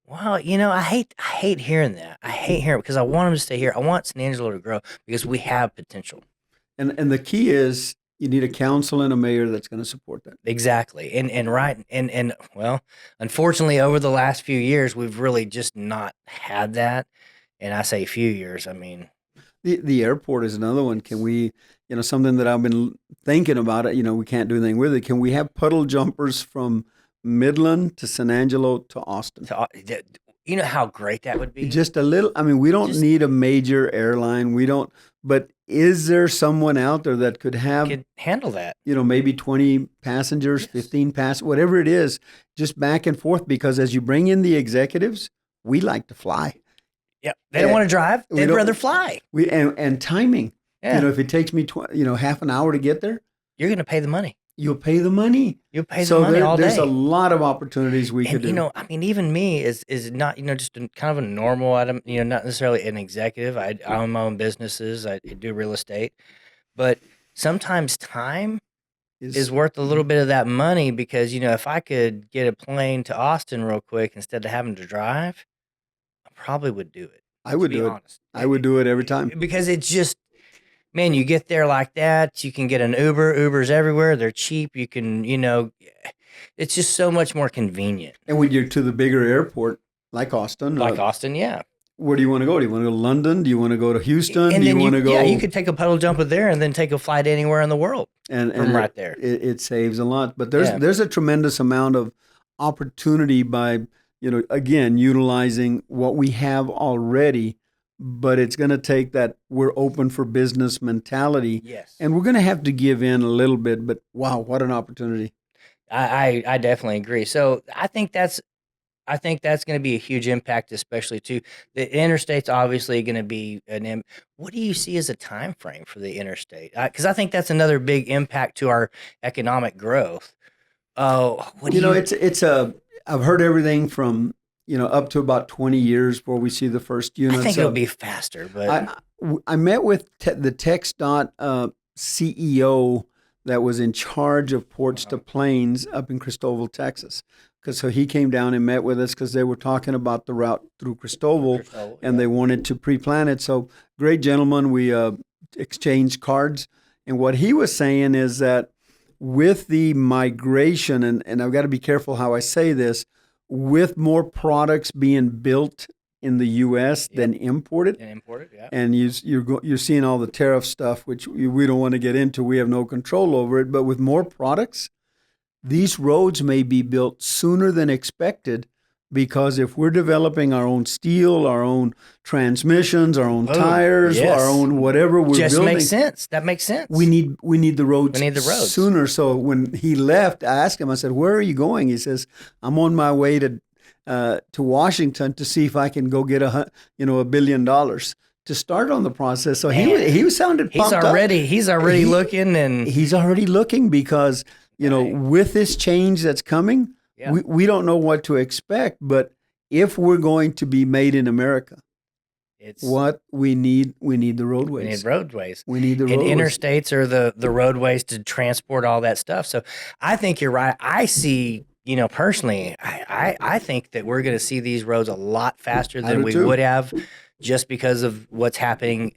Well, I hate hearing that. I hate hearing it because I want them to stay here. I want San Angelo to grow because we have potential. And the key is you need a council and a mayor that's going to support that. Exactly. And right and well, unfortunately over the last few years we've really just not had that. And I say few years, I mean, The airport is another one. Can we, something that I've been thinking about it, we can't do anything with it. Can we have puddle jumpers from Midland to San Angelo to Austin? you know how great that would be? Just a little, I mean, we don't Just- need a major airline. We don't, but is there someone out there that could have, Could handle that. maybe 20 passengers, Yes. 15 whatever it is, just back and forth? Because as you bring in the executives, we like to fly. Yeah. They don't Yeah. want to drive. We They'd don't- rather fly. And timing. Yeah. If it takes me, half an hour to get there, You're going to pay the money. you'll pay the money. You'll pay So the money all day. there's a lot of opportunities we could And do. even me is not just kind of a normal item, not necessarily an executive. I own my own businesses. I do real estate, but sometimes time is worth a little bit of that money because if I could get a plane to Austin real quick instead of having to drive, I probably would do it. I would to be do it. honest. I would do it every time. Because it's just, man, you get there like that. You can get an Uber. Uber's everywhere. They're cheap. You can, it's just so much more convenient. And when you're to the bigger airport, like Austin, Like Austin, yeah. where do you want to go? Do you want to go to London? Do you want to go to Houston? And Do you then want to go? yeah, you could take a puddle jump with there and then take a flight anywhere in the world and from right there. It saves a lot. But there's Yeah. there's a tremendous amount of opportunity by again utilizing what we have already. But it's going to take that we're open for business mentality, Yes. and we're going to have to give in a little bit. But wow, what an opportunity! I definitely agree. So I think that's going to be a huge impact, especially too. The interstate's obviously going to be what do you see as a time frame for the interstate? Because I think that's another big impact to our economic growth. Oh, what do you? It's I've heard everything from up to about 20 years before we see the first units. I think it'll be faster, but I met with the TxDOT CEO that was in charge of ports to planes up in Cristobal, Texas. So he came down and met with us because they were talking about the route through Cristobal, and they wanted to pre-plan it. So great gentleman. We exchanged cards. And what he was saying is that with the migration, and I've got to be careful how I say this, with more products being built in the U.S. than imported, yeah. and you're seeing all the tariff stuff, which we don't want to get into. We have no control over it. But with more products, these roads may be built sooner than expected, because if we're developing our own steel, our own transmissions, our own tires, yes. our own whatever we're Just building, makes sense. That makes sense. we need the roads. We need the roads sooner. So when he left, I asked him. I said, "Where are you going?" He says, "I'm on my way to Washington to see if I can go get $1 billion to start on the process." So he sounded pumped up. He's already looking, and He's already looking because with this change that's coming, Yeah. we don't know what to expect. But if we're going to be made in America, It's what we need the we need roadways. roadways. We need the And roadways. interstates are the roadways to transport all that stuff. So I think you're right. I see, personally, I think that we're going to see these roads a lot faster I than do we too. would have just because of what's happening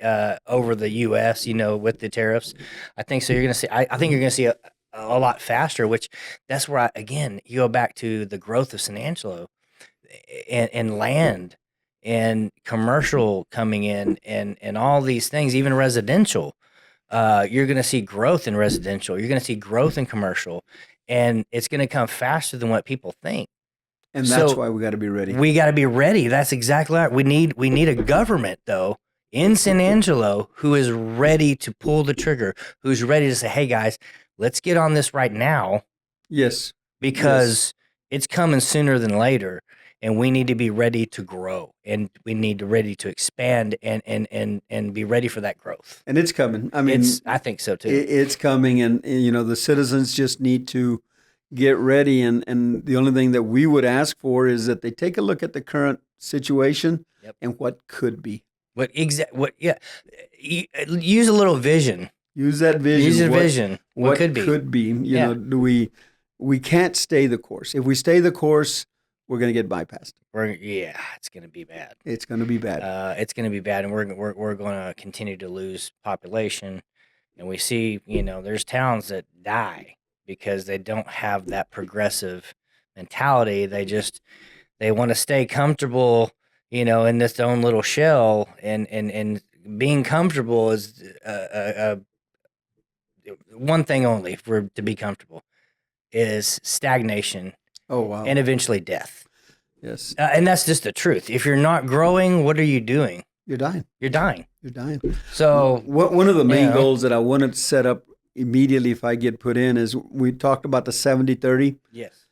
over the U.S., with the tariffs. I think so. You're going to see, I think you're going to see a lot faster, which that's where, again, you go back to the growth of San Angelo and land and commercial coming in and all these things, even residential. You're going to see growth in residential. You're going to see growth in commercial, and it's going to come faster than what people think. And that's So why we got to be ready. we got to be ready. That's exactly right. We need a government though in San Angelo who is ready to pull the trigger, who's ready to say, "Hey guys, let's get on this right now Yes. because it's coming sooner than later." And we need to be ready to grow, and we need to ready to expand, and be ready for that growth. And it's coming. I mean, I think so too. it's coming, and the citizens just need to get ready. And the only thing that we would ask for is that they take a look at the current situation Yep. and what could be. Yeah. Use a little vision. Use that vision. Use a vision. What could be? Could be. We can't stay the course. If we stay the course, we're going to get bypassed. It's going to be bad. It's going to be bad. It's going to be bad, and we're going to continue to lose population. And we see, there's towns that die because they don't have that progressive mentality. They want to stay comfortable, in this own little shell, and being comfortable is one thing only to be comfortable is stagnation. Oh, wow. And eventually death. Yes. And that's just the truth. If you're not growing, what are you doing? You're dying. You're dying. You're dying. So one of the main goals that I wanted to set up immediately if I get put in is we talked about the 70-30. Yes.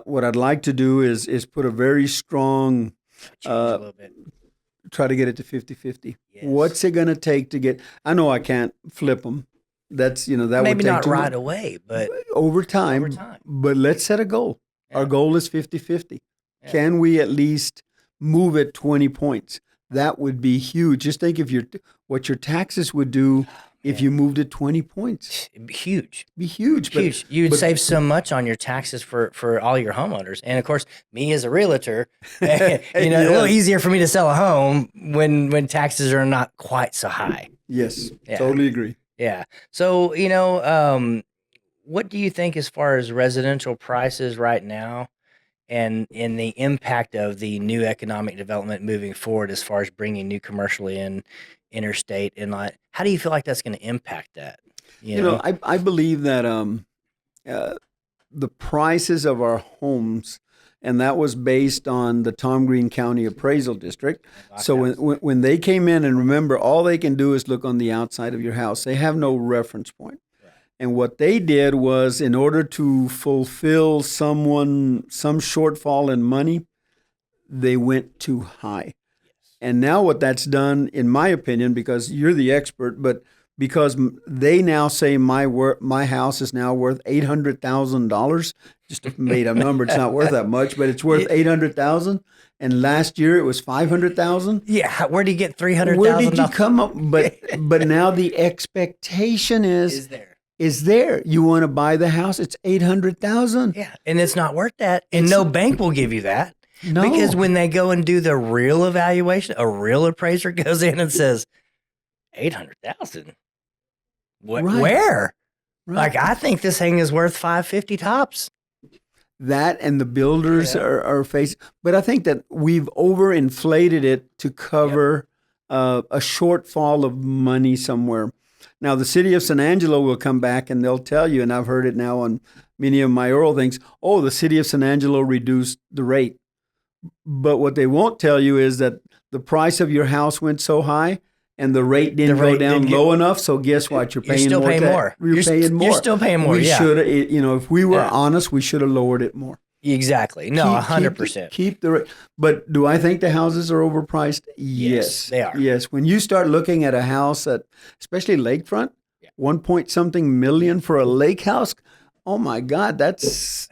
What I'd like to do is put a very strong, Change a little bit. try to get it to 50-50. Yes. What's it going to take to get, I know I can't flip them. That's, that Maybe would take not too right much. away, but Over time. over time. But let's set a goal. Yeah. Our goal is 50-50. Yeah. Can we at least move it 20 points? That would be huge. Just think what your taxes would do if you moved it 20 points. It'd be huge. Be huge. Huge. You'd save so much on your taxes for all your homeowners. And of course, me as a realtor, a little easier for me to sell a home when taxes are not quite so high. Yes, Yeah. totally agree. Yeah. So, what do you think as far as residential prices right now and in the impact of the new economic development moving forward as far as bringing new commercial in interstate and how do you feel like that's going to impact that? I believe that the prices of our homes, and that was based on the Tom Green County Appraisal District. So when they came in, and remember, all they can do is look on the outside of your house. They have no reference point. Right. And what they did was, in order to fulfill some shortfall in money, they went too high. Yes. And now what that's done, in my opinion, because you're the expert, but because they now say my house is now worth $800,000. Just a made up number. It's not worth that much, but it's worth $800,000. And last year it was $500,000. Yeah, where did you get $300,000? Where did you come up? But now the expectation is there. You want to buy the house? It's $800,000. Yeah, and it's not worth that. And no bank will give you that. No, because when they go and do the real evaluation, a real appraiser goes in and says, 800,000. What? Right. Where? Right. Like, I think this thing is worth 550 tops. That and the builders are facing, but I think that we've overinflated it to cover a shortfall of money somewhere. Now, the city of San Angelo will come back and they'll tell you, and I've heard it now on many of Mayoral things. Oh, the city of San Angelo reduced the rate, but what they won't tell you is that the price of your house went so high. And the rate didn't go down low enough, so guess what? You're paying more. You're paying more. You're still paying more. We should, if we were honest, we should have lowered it more. Exactly. No, 100%. Keep the rate. But do I think the houses are overpriced? Yes, they are. Yes. When you start looking at a house especially lakefront, 1 million for a lake house. Oh my God, that's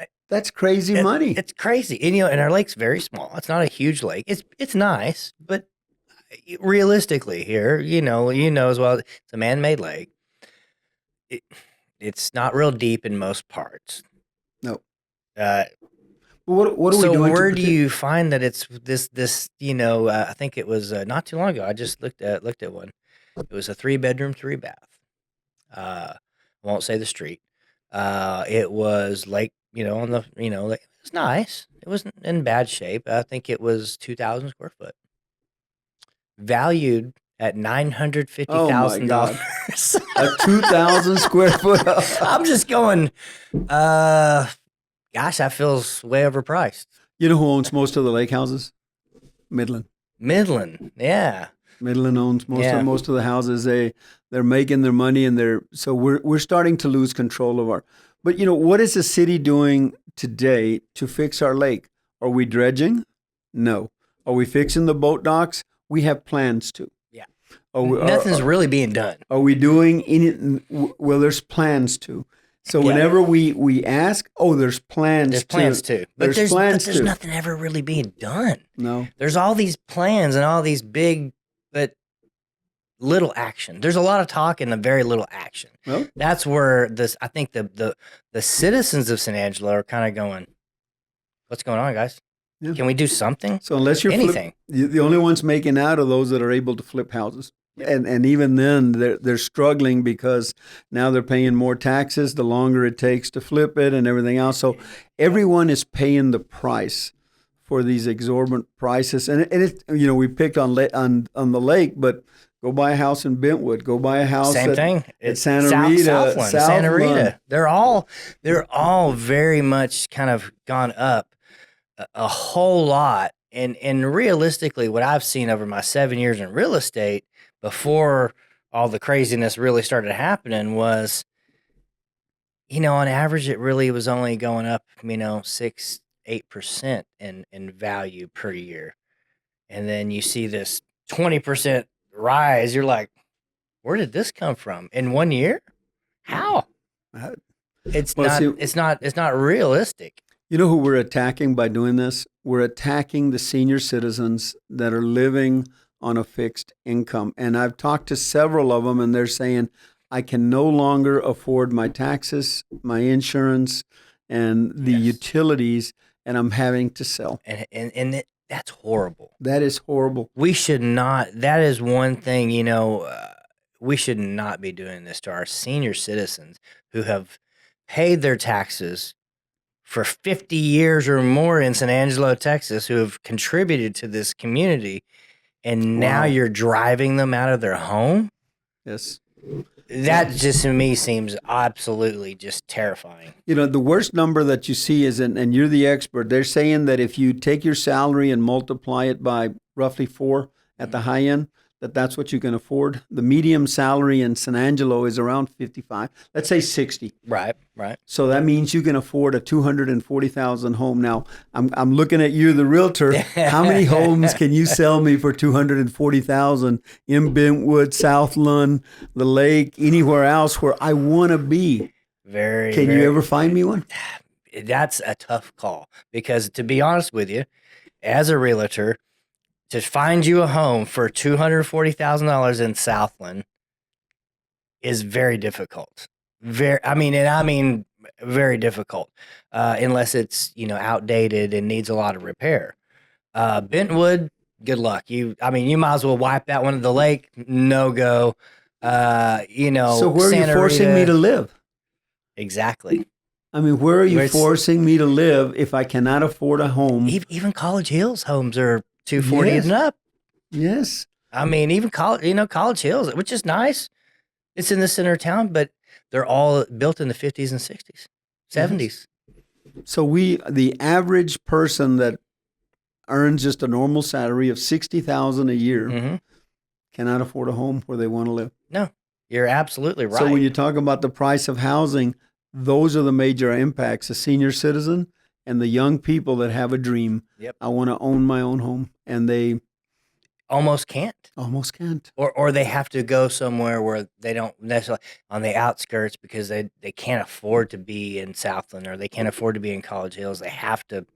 crazy money. It's crazy. And our lake's very small. It's not a huge lake. It's nice, but realistically here, as well, it's a man-made lake. It, it's not real deep in most parts. No. Uh, What are we so doing? where do you find that it's this? I think it was not too long ago. I just looked at one. It was a 3-bedroom, 3-bath. I won't say the street. It was like on the like, it was nice. It wasn't in bad shape. I think it was 2,000 square foot, valued at $950,000. Oh my God. A 2,000 square foot. I'm just going. Gosh, that feels way overpriced. You know who owns most of the lake houses? Midland. Midland, yeah. Midland owns most of the houses. They're making their money, and so we're starting to lose control of our. But what is the city doing today to fix our lake? Are we dredging? No. Are we fixing the boat docks? We have plans to. Yeah. Nothing's really being done. Are we doing any? Well, there's plans to. So whenever we ask, there's plans. There's plans too, but there's nothing ever really being done. No, there's all these plans and all these big, but little action. There's a lot of talk and a very little action. Well, that's where I think the citizens of San Angelo are kind of going, "What's going on, guys? Yeah. Can we do something?" So unless you're anything, the only ones making out are those that are able to flip houses. And even then, they're struggling because now they're paying more taxes the longer it takes to flip it and everything else. So everyone is paying the price for these exorbitant prices. And it we picked on the lake, but go buy a house in Bentwood. Go buy a house at Santa Rita, Santa Rita. They're all very much kind of gone up a whole lot. And realistically, what I've seen over my 7 years in real estate, before all the craziness really started happening, was, on average, it really was only going up, 6-8% in value per year. And then you see this 20% rise. You're like, where did this come from in 1 year? How? It's not realistic. You know who we're attacking by doing this? We're attacking the senior citizens that are living on a fixed income. And I've talked to several of them, and they're saying, I can no longer afford my taxes, my insurance, and the utilities, and I'm having to sell. And that's horrible. That is horrible. We should not. That is one thing, we should not be doing this to our senior citizens who have paid their taxes for 50 years or more in San Angelo, Texas, who have contributed to this community. And now you're driving them out of their home? Yes. That just to me seems absolutely just terrifying. The worst number that you see is, and you're the expert, they're saying that if you take your salary and multiply it by roughly 4 at the high end, that's what you can afford. The medium salary in San Angelo is around 55. Let's say 60. Right. So that means you can afford a $240,000 home. Now, I'm looking at you, the realtor. How many homes can you sell me for $240,000 in Bentwood, Southland, the lake, anywhere else where I want to be? Can you ever find me one? That's a tough call, because to be honest with you, as a realtor, to find you a home for $240,000 in Southland is very difficult. Very difficult, unless it's outdated and needs a lot of repair. Bentwood, good luck. You might as well wipe that one at the lake. No go. So where Santa are you forcing Rita, me to live? Exactly. Where are you forcing me to live if I cannot afford a home? Even College Hills homes are $240 and up. Yes. Even College Hills, which is nice. It's in the center of town, but they're all built in the 50s and 60s, 70s. Yes. So the average person that earns just a normal salary of $60,000 a year cannot afford a home where they want to live. No, you're absolutely right. So when you talk about the price of housing, those are the major impacts: the senior citizen and the young people that have a dream. Yep. I want to own my own home, and they almost can't. Or they have to go somewhere where they don't necessarily on the outskirts, because they can't afford to be in Southland, or they can't afford to be in College Hills. They have to,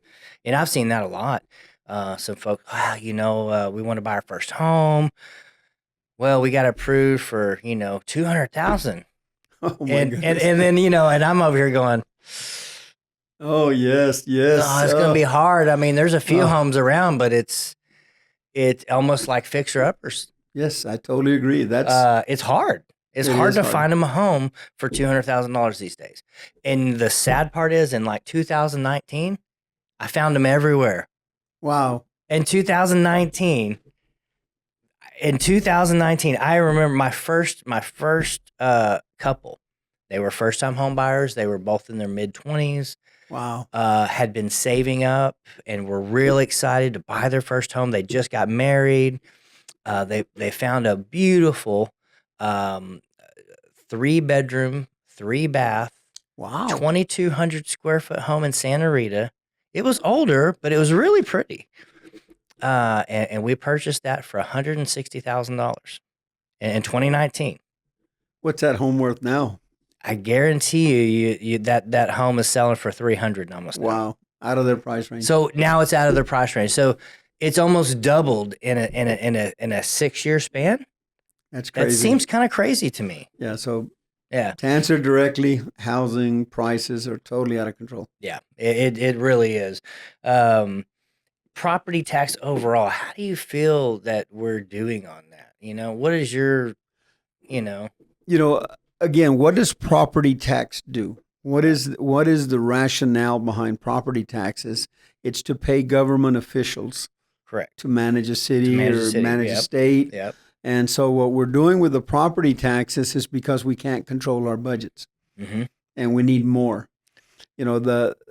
and I've seen that a lot. Some folks, we want to buy our first home. Well, we got approved for 200,000, Oh my and goodness. then and I'm over here going, Oh yes, oh, yes. it's gonna be hard. I mean, there's a few Oh, homes around, but it's almost like fixer uppers. yes, I totally agree. It's hard. It's It hard is to hard. find them a home for $200,000 these days. And the sad part is, in like 2019, I found them everywhere. Wow. In 2019, I remember my first couple. They were first time home buyers. They were both in their mid 20s. Wow. Had been saving up and were really excited to buy their first home. They just got married. They found a beautiful 3 bedroom, 3 bath, Wow. 2,200 square foot home in Santa Rita. It was older, but it was really pretty. And we purchased that for $160,000 in 2019. What's that home worth now? I guarantee you that home is selling for 300 almost now. Wow. Out of their price range. So now it's out of their price range. So it's almost doubled in a 6-year span. That's crazy. That seems kind of crazy to me. Yeah. So Yeah. to answer directly, housing prices are totally out of control. Yeah, it really is. Property tax overall, how do you feel that we're doing on that? What is your, Again, what does property tax do? What is the rationale behind property taxes? It's to pay government officials correct to manage a city or manage a Yep. state. Yep. And so what we're doing with the property taxes is because we can't control our budgets Mm-hmm. and we need more.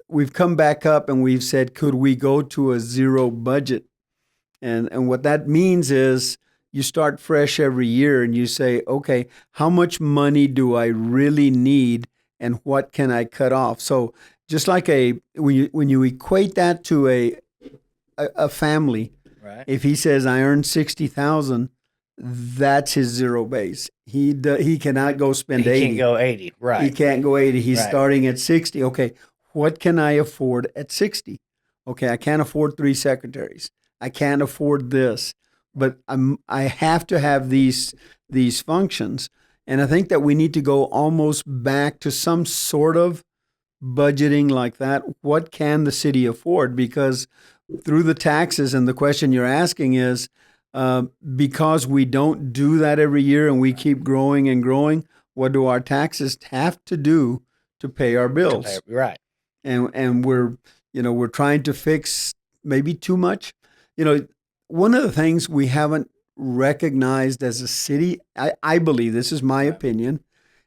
We've come back up and we've said, could we go to a zero budget? And what that means is you start fresh every year and you say, okay, how much money do I really need and what can I cut off? So just like when you equate that to a family, Right. if he says I earn 60,000, that's his zero base. He cannot go spend He 80. can't go 80. Right. He can't go 80. He's Right. starting at 60. Okay, what can I afford at 60? Okay, I can't afford 3 secretaries. I can't afford this, but I have to have these functions. And I think that we need to go almost back to some sort of budgeting like that. What can the city afford? Because through the taxes, and the question you're asking is, because we don't do that every year and we keep growing and growing, what do our taxes have to do to pay our bills? Right. And we're trying to fix maybe too much. One of the things we haven't recognized as a city, I believe, this is my opinion,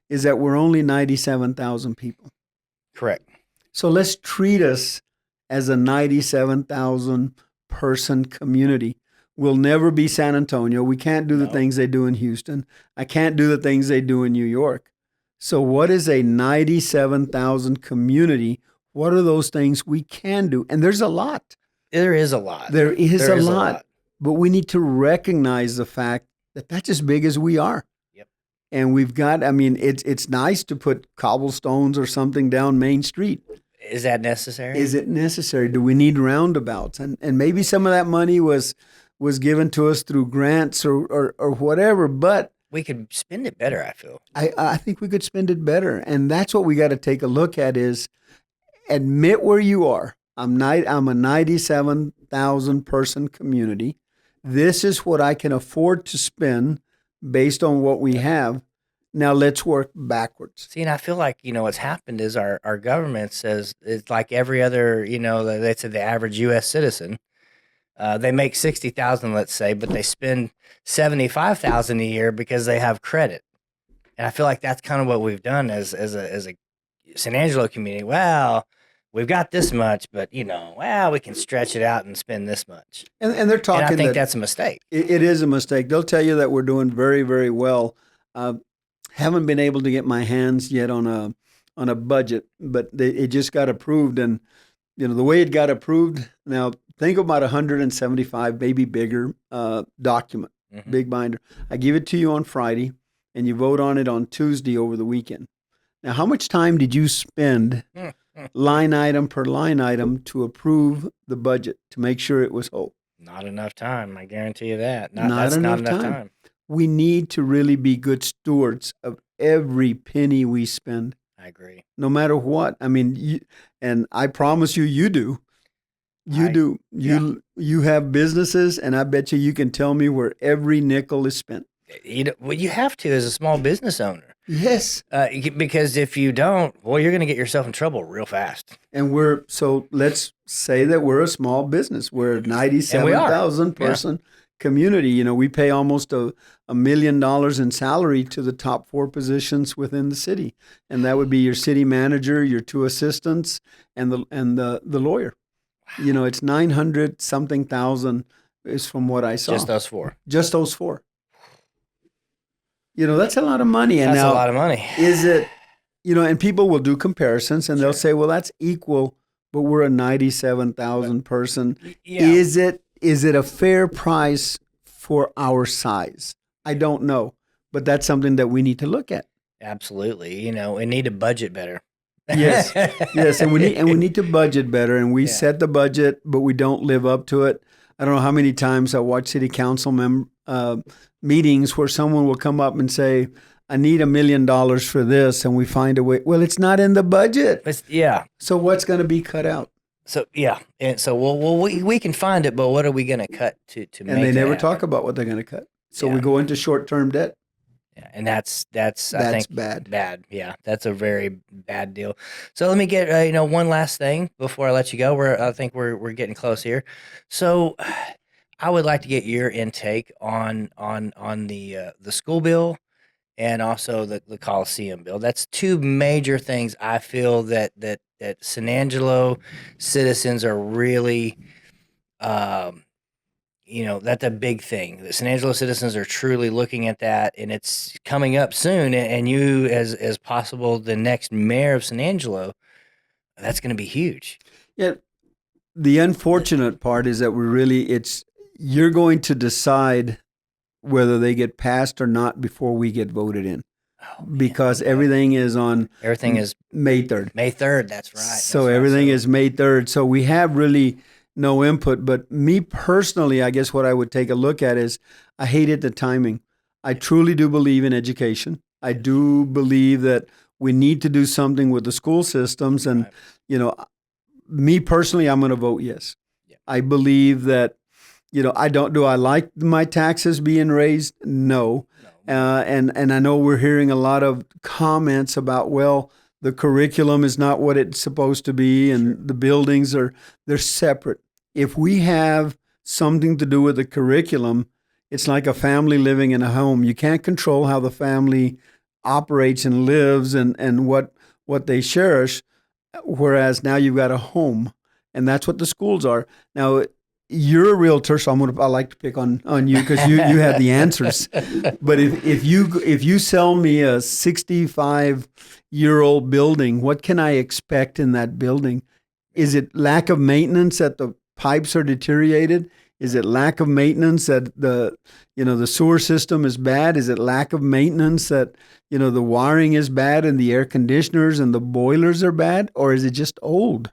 is that we're only 97,000 people. Correct. So let's treat us as a 97,000 person community. We'll never be San Antonio. We can't do the things they do in Houston. I can't do the things they do in New York. So what is a 97,000 community? What are those things we can do? And there's a lot. There is a lot. There is a lot. But we need to recognize the fact that that's as big as we are. Yep. And we've got, it's nice to put cobblestones or something down Main Street. Is that necessary? Is it necessary? Do we need roundabouts? And maybe some of that money was given to us through grants or whatever, but we could spend it better, I feel. I think we could spend it better. And that's what we got to take a look at is admit where you are. I'm a 97,000 person community. This is what I can afford to spend based on what we have. Now let's work backwards. See, and I feel like, what's happened is our government says it's like every other, they said the average U.S. citizen. They make 60,000, let's say, but they spend 75,000 a year because they have credit. And I feel like that's kind of what we've done as a San Angelo community. Well, we've got this much, but we can stretch it out and spend this much. And they're talking. And I think that's a mistake. It is a mistake. They'll tell you that we're doing very, very well. Haven't been able to get my hands yet on a budget, but it just got approved. And the way it got approved. Now think about 175, maybe bigger document, big binder. I give it to you on Friday, and you vote on it on Tuesday over the weekend. Now, how much time did you spend line item per line item to approve the budget to make sure it was whole. Not enough time. I guarantee you that. Not That's not enough enough time. time. We need to really be good stewards of every penny we spend, I agree. no matter what. I mean, and I promise you, you do. You do. You have businesses, and I bet you can tell me where every nickel is spent. Well, you have to as a small business owner. Yes. Because if you don't, well, you're going to get yourself in trouble real fast. And let's say that we're a small business. We're a 97,000 person community. You know, we pay almost $1 million in salary to the top 4 positions within the city. And that would be your city manager, your 2 assistants, and the lawyer. You know, it's 900 something thousand is from what I saw. Just those 4. Just those 4. You know, that's a lot of money. And that's now, a lot of money. Is it, you know, and people will do comparisons and they'll say, well, that's equal, but we're a 97,000 person. Yeah. Is it a fair price for our size? I don't know, but that's something that we need to look at. Absolutely. You know, we need to budget better. Yes. Yes. And we need to budget better, and we set the budget, but we don't live up to it. I don't know how many times I watch city council meetings where someone will come up and say, I need $1 million for this. And we find a way. Well, it's not in the budget. So what's going to be cut out? So, And so, we can find it, but what are we going to cut to make And they never happen? talk about what they're going to cut. So we go into short-term debt. Yeah, and that's I think bad. Bad, yeah, that's a very bad deal. So let me get one last thing before I let you go. I think we're getting close here. So I would like to get your intake on the school bill and also the Coliseum bill. That's 2 major things I feel that San Angelo citizens are really. That's a big thing. The San Angelo citizens are truly looking at that, and it's coming up soon. And you, as possible, the next mayor of San Angelo, that's going to be huge. Yeah. The unfortunate part is that you're going to decide whether they get passed or not before we get voted in. Because everything is May 3rd. May 3rd, that's right. So everything is May 3rd. So we have really no input. But me personally, I guess what I would take a look at is I hated the timing. I truly do believe in education. I do believe that we need to do something with the school systems. And, me personally, I'm going to vote yes. Yeah. I believe that, do I like my taxes being raised? No. And I know we're hearing a lot of comments about, well, the curriculum is not what it's supposed to be, and the buildings they're separate. If we have something to do with the curriculum, it's like a family living in a home. You can't control how the family operates and lives and what they cherish, whereas now you've got a home, and that's what the schools are. Now, you're a realtor, so I like to pick on you because you have the answers. But if you sell me a 65-year-old building, what can I expect in that building? Is it lack of maintenance that the pipes are deteriorated? Is it lack of maintenance that the sewer system is bad? Is it lack of maintenance that the wiring is bad and the air conditioners and the boilers are bad, or is it just old?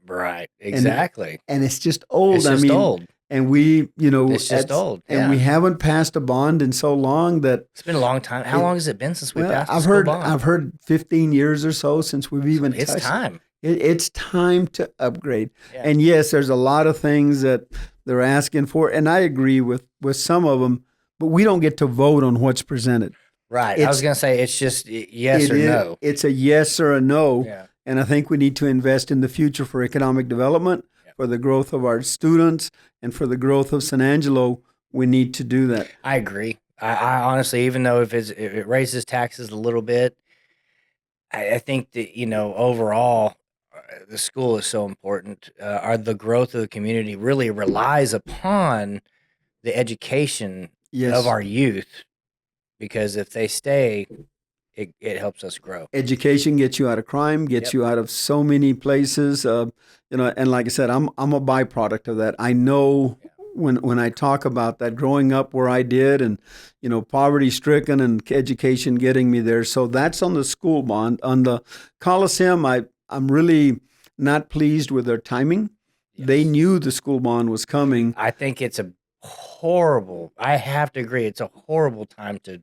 Right, exactly. And it's just old. It's just old. And we, it's just old. Yeah. And we haven't passed a bond in so long that it's been a long time. How long has it been since we passed a bond? I've heard 15 years or so since we've even touched. It's time. It's time to upgrade. Yeah. And yes, there's a lot of things that they're asking for, and I agree with some of them, but we don't get to vote on what's presented. Right. I was going to say it's just yes or no. It's a yes or a no. Yeah. And I think we need to invest in the future for economic development, for the growth of our students, and for the growth of San Angelo. We need to do that. I agree. I honestly, even though if it raises taxes a little bit, I think that, overall, the school is so important. The growth of the community really relies upon the education of our youth, because if they stay, it helps us grow. Education gets you out of crime, gets you out of so many places. And like I said, I'm a byproduct of that. I know when I talk about that, growing up where I did, and poverty stricken, and education getting me there. So that's on the school bond. On the Coliseum, I'm really not pleased with their timing. Yes. They knew the school bond was coming. I think it's a horrible. I have to agree. It's a horrible time to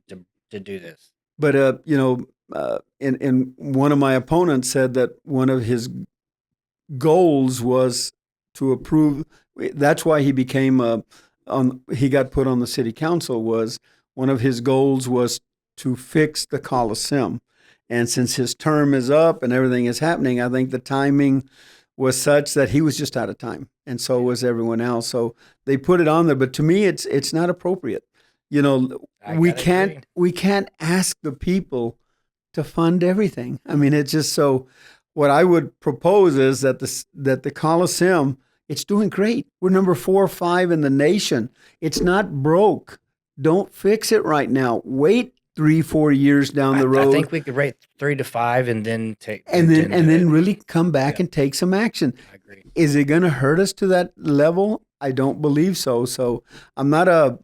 do this. But and one of my opponents said that one of his goals was to approve. That's why he became he got put on the city council. Was one of his goals was to fix the Coliseum, and since his term is up and everything is happening, I think the timing was such that he was just out of time, and so was everyone else. So they put it on there, but to me, it's not appropriate. We can't ask the people to fund everything. I mean, it's just so. What I would propose is that the Coliseum, it's doing great. We're number 4 or 5 in the nation. It's not broke. Don't fix it right now. Wait 3-4 years down the road. I think we could rate 3 to 5 and then take and then really come back and take some action. I agree. Is it going to hurt us to that level? I don't believe so. So I'm not a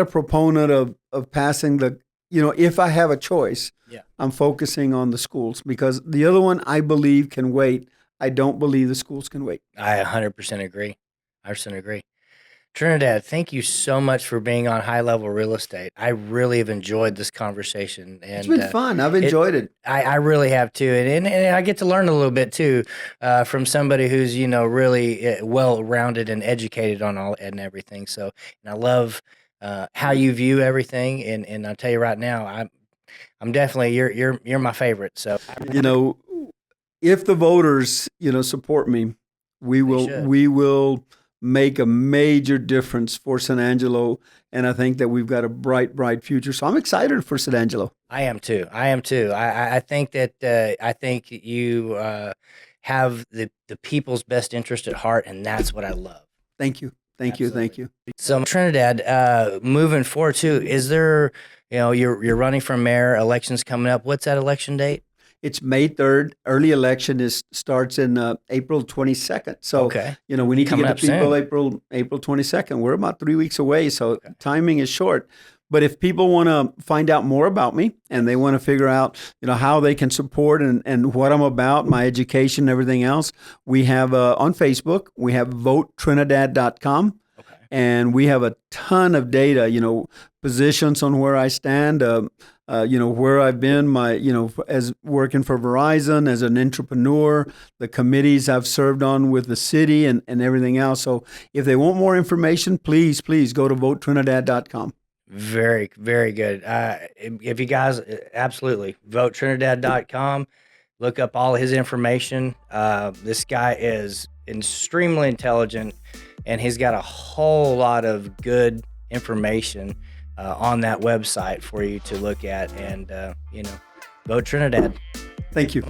proponent of passing the. If I have a choice, I'm focusing on the schools, because the other one I believe can wait. I don't believe the schools can wait. I 100% agree. Trinidad, thank you so much for being on High Level Real Estate. I really have enjoyed this conversation. And it's been fun. I've enjoyed it. I really have too. And I get to learn a little bit too from somebody who's, really well-rounded and educated on all and everything. So, and I love how you view everything. And I'll tell you right now, I'm definitely, you're my favorite. So, if the voters, support me, we will make a major difference for San Angelo, and I think that we've got a bright future. So I'm excited for San Angelo. I am too. I think that I think you have the people's best interest at heart, and that's what I love. Thank you. Thank you. So Trinidad, moving forward too, is there, you're running for mayor, elections coming up. What's that election date? It's May 3rd. Early election starts in April 22nd. So, okay. We need to get the people April 22nd. We're about 3 weeks away, so timing is short. But if people want to find out more about me and they want to figure out, how they can support and what I'm about, my education, everything else, we have on Facebook, we have votetrinidad.com. And we have a ton of data, positions on where I stand, where I've been, as working for Verizon, as an entrepreneur, the committees I've served on with the city and everything else. So if they want more information, please go to votetrinidad.com. Very, very good. If you guys, absolutely, votetrinidad.com, look up all his information. This guy is extremely intelligent, and he's got a whole lot of good information on that website for you to look at, and vote Trinidad. Thank you.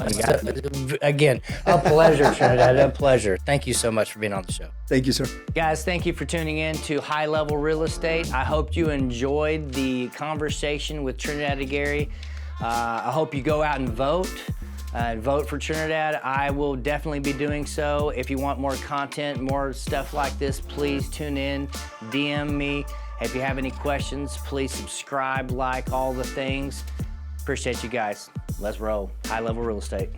Again, a pleasure, Trinidad. A pleasure. Thank you so much for being on the show. Thank you, sir. Guys, thank you for tuning in to High Level Real Estate. I hope you enjoyed the conversation with Trinidad Aguirre. I hope you go out and vote. Vote for Trinidad. I will definitely be doing so. If you want more content, more stuff like this, please tune in, DM me. If you have any questions, please subscribe, like all the things. Appreciate you guys. Let's roll. High Level Real Estate.